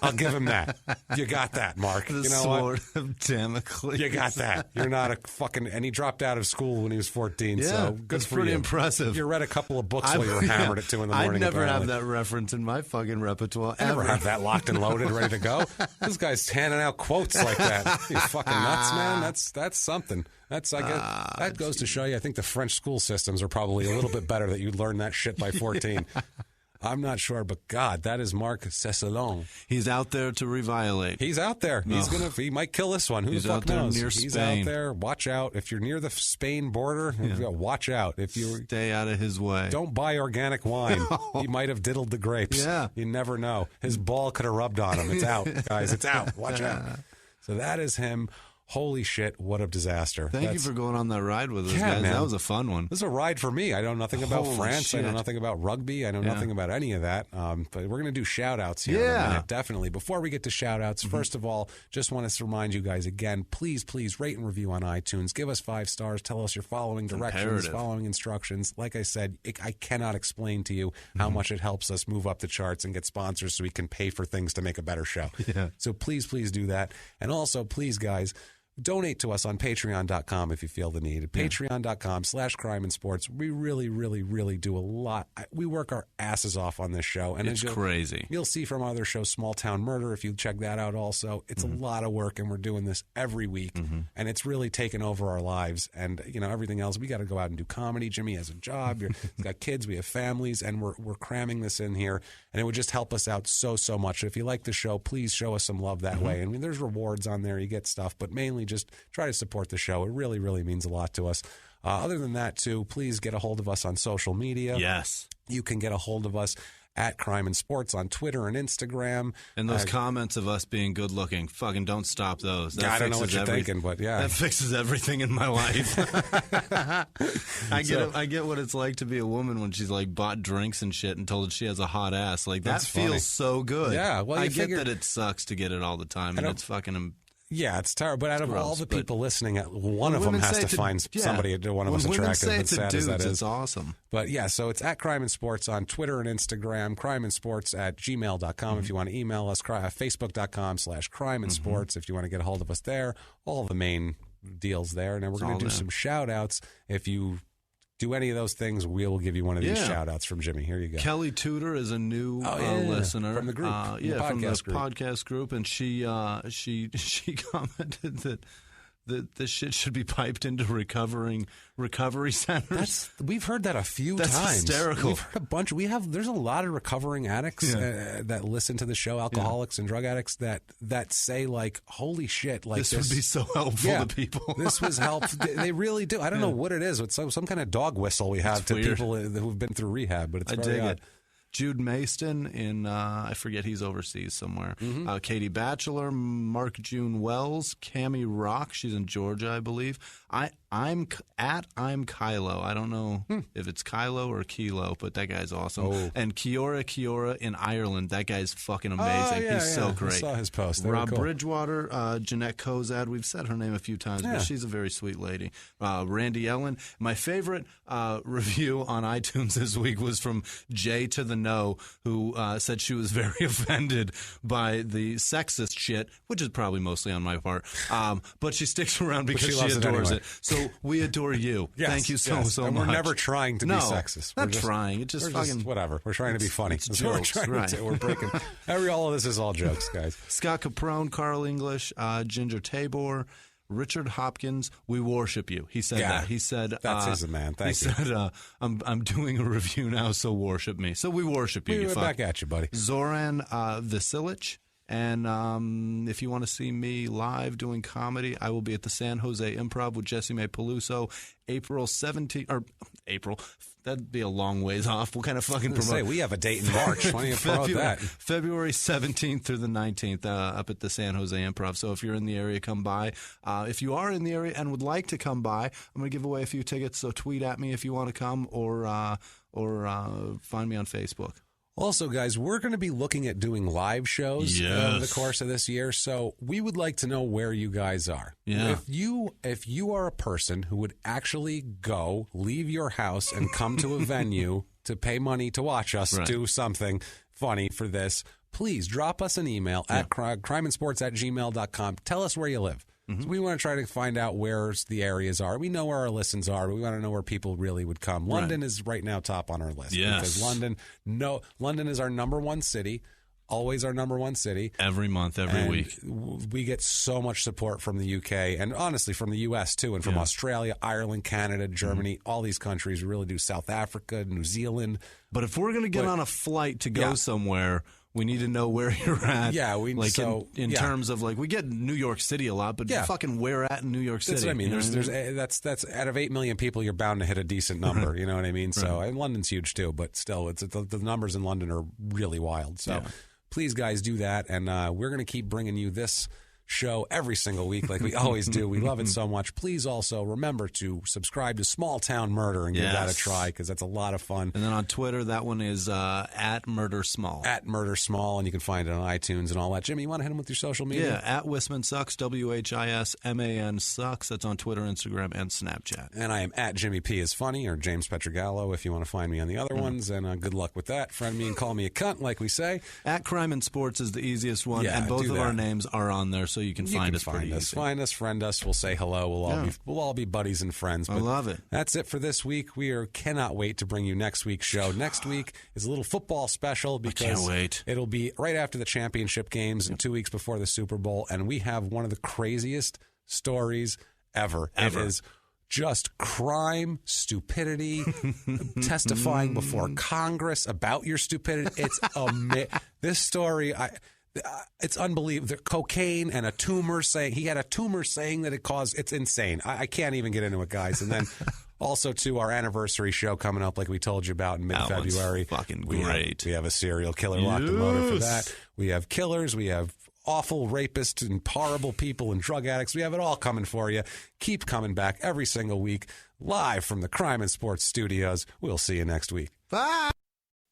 I'll give him that. You got that, Mark. The you know sword what? of Damocles. You got that. You're not a fucking... And he dropped out of school when he was 14, so good that's for pretty you. impressive. You read a couple of books while you were hammered at 2 in the morning. I'd never apparently. have that reference in my fucking repertoire. I never ever. have that locked and loaded, ready to go. This guy's handing out quotes like that. You fucking nuts, man. That's something. That's I guess that goes to show you. I think the French school systems are probably a little bit better that you learn that shit by 14. I'm not sure, but God, that is Marc Cecillon. He's out there to reviolate. He's out there. He might kill this one. Who He's the fuck out there knows? near He's Spain. out there. Watch out. If you're near the Spain border, watch out. If you stay out of his way. Don't buy organic wine. He might have diddled the grapes. Yeah. You never know. His ball could have rubbed on him. It's out, guys. It's out. Watch out. So that is him. Holy shit, what a disaster. Thank you for going on that ride with us, guys. Man. That was a fun one. This is a ride for me. I know nothing about Holy France. shit. I know nothing about rugby. I know nothing about any of that. But we're going to do shout-outs here in a minute, definitely. Before we get to shout-outs, first of all, just want to remind you guys again, please rate and review on iTunes. Give us 5 stars. Tell us you're following directions, following instructions. Like I said, I cannot explain to you how much it helps us move up the charts and get sponsors so we can pay for things to make a better show. Yeah. So please do that. And also, please, guys, donate to us on Patreon.com if you feel the need. Patreon.com/crime and sports. We really, really, really do a lot. We work our asses off on this show. And it's crazy. You'll see from other shows, Small Town Murder, if you check that out also. It's a lot of work, and we're doing this every week. And it's really taken over our lives. And, everything else. We got to go out and do comedy. Jimmie has a job. He's got kids. We have families. And we're cramming this in here. And it would just help us out so much. If you like the show, please show us some love that way. I mean, there's rewards on there. You get stuff. But mainly just try to support the show. It really, really means a lot to us. Other than that, too, please get a hold of us on social media. Yes. You can get a hold of us at Crime and Sports on Twitter and Instagram. And those comments of us being good looking, fucking don't stop those. That I don't know what you're thinking, but yeah. That fixes everything in my life. I get what it's like to be a woman when she's like bought drinks and shit and told she has a hot ass. Like that feels so good. Yeah, well, I get that it sucks to get it all the time and it's fucking... Yeah, it's terrible. But out of all the people listening, one of them has to find somebody to one of us attractive. When women say as to sad dudes, as that is. it's awesome. But yeah, so it's at Crime and Sports on Twitter and Instagram, crimeandsports@gmail.com if you want to email us, facebook.com/crime and sports if you want to get a hold of us there. All the main deals there. And then we're going to do some shout outs. If you do any of those things, we'll give you one of these shout-outs from Jimmie. Here you go. Kelly Tudor is a new listener. From the group. From the podcast group. And she commented that this shit should be piped into recovery centers. We've heard that a few times. That's hysterical. We've heard a bunch. There's a lot of recovering addicts that listen to the show, alcoholics and drug addicts that say like, holy shit, like this would be so helpful to people. This was helpful. They really do. I don't know what it is. It's some kind of dog whistle we have to people who've been through rehab, but it's very odd. Jude Maston in, I forget, he's overseas somewhere. Katie Batchelor, Mark June Wells, Cammie Rock, she's in Georgia, I believe. I'm Kylo. I don't know if it's Kylo or Kilo, but that guy's awesome. And Kiora in Ireland. That guy's fucking amazing. He's so great. I saw his post. Rob Bridgewater, Jeanette Kozad. We've said her name a few times, but she's a very sweet lady. Randy Ellen. My favorite review on iTunes this week was from Jay to the No, who said she was very offended by the sexist shit, which is probably mostly on my part. But she sticks around because she adores it. So we adore you. Thank you so much. We're never trying to be sexist. Not trying. It's just fucking whatever. We're trying to be funny. It's jokes, right? We're breaking. All of this is all jokes, guys. Scott Caprone, Carl English, Ginger Tabor, Richard Hopkins, we worship you. He said that. He said that's his man. Thank you. He said I'm doing a review now, so worship me. So we worship you. We're back at you, buddy. Zoran Vasilich. And if you want to see me live doing comedy, I will be at the San Jose Improv with Jesse May Peluso, April 17th, or April. That'd be a long ways off. What kind of fucking promote? We have a date in March. Why don't you promote that? February 17th through the 19th up at the San Jose Improv. So if you're in the area, come by. If you are in the area and would like to come by, I'm going to give away a few tickets. So tweet at me if you want to come or find me on Facebook. Also, guys, we're going to be looking at doing live shows over the course of this year, so we would like to know where you guys are. Yeah. If you are a person who would actually leave your house and come to a venue to pay money to watch us do something funny for this, please drop us an email at crimeandsports@gmail.com. Tell us where you live. So we want to try to find out where the areas are. We know where our listens are, but we want to know where people really would come. London is right now top on our list because London is our number one city, always our number one city. Every month, every week. We get so much support from the UK and honestly from the US too, and from Australia, Ireland, Canada, Germany, all these countries. We really do. South Africa, New Zealand. But if we're going to get on a flight to go somewhere, we need to know where you're at. Yeah, in terms of we get New York City a lot, but fucking where at in New York City? That's what I mean. That's out of 8 million people, you're bound to hit a decent number. You know what I mean? So and London's huge too, but still, the numbers in London are really wild. So please, guys, do that, and we're going to keep bringing you this show every single week like we always do. We love it so much. Please also remember to subscribe to Small Town Murder and give that a try because that's a lot of fun. And then on Twitter, that one is at Murder Small. At Murder Small, and you can find it on iTunes and all that. Jimmy, you want to hit him with your social media? Yeah, at Whisman Sucks, WHISMAN Sucks. That's on Twitter, Instagram, and Snapchat. And I am at Jimmie P is Funny or James Pietragallo if you want to find me on the other ones. And good luck with that. Friend me and call me a cunt, like we say. At Crime and Sports is the easiest one, and both of our names are on there, so you can find us pretty easy. Find us, friend us. We'll say hello. We'll all be buddies and friends. But I love it. That's it for this week. Cannot wait to bring you next week's show. Next week is a little football special because I can't wait. It'll be right after the championship games and 2 weeks before the Super Bowl, and we have one of the craziest stories ever. It is just crime, stupidity, testifying before Congress about your stupidity. It's this story. It's unbelievable. The cocaine and a tumor he had a tumor saying that it's insane. I can't even get into it, guys. And then also to our anniversary show coming up, like we told you about in mid-February. Fucking great. We have a serial killer locked and loaded for that. We have killers. We have awful rapists and horrible people and drug addicts. We have it all coming for you. Keep coming back every single week, live from the Crime and Sports Studios. We'll see you next week. Bye.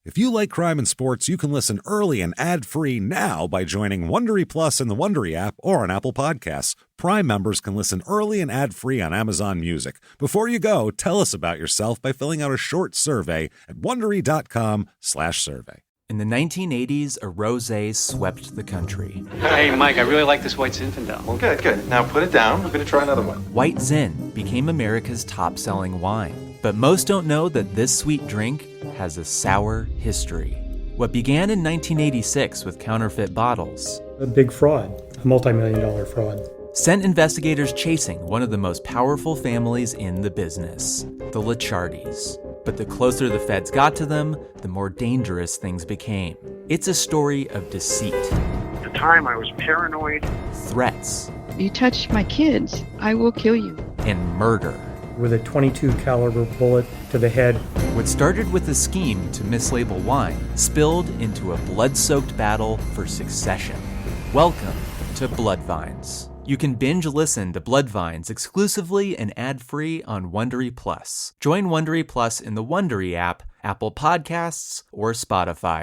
If you like crime and sports, you can listen early and ad-free now by joining Wondery Plus in the Wondery app or on Apple Podcasts. Prime members can listen early and ad-free on Amazon Music. Before you go, tell us about yourself by filling out a short survey at Wondery.com/survey. In the 1980s, a rosé swept the country. Hey, Mike, I really like this white Zinfandel. Well, good. Now put it down. We're going to try another one. White Zin became America's top-selling wine. But most don't know that this sweet drink has a sour history. What began in 1986 with counterfeit bottles, A big fraud, a multi-million-dollar fraud, sent investigators chasing one of the most powerful families in the business, the Licciardis. But the closer the feds got to them, the more dangerous things became. It's a story of deceit. At the time, I was paranoid. Threats. You touch my kids, I will kill you. And murder. with a .22 caliber bullet to the head. What started with a scheme to mislabel wine spilled into a blood-soaked battle for succession. Welcome to Bloodvines. You can binge listen to Bloodvines exclusively and ad-free on Wondery Plus. Join Wondery Plus in the Wondery app, Apple Podcasts, or Spotify.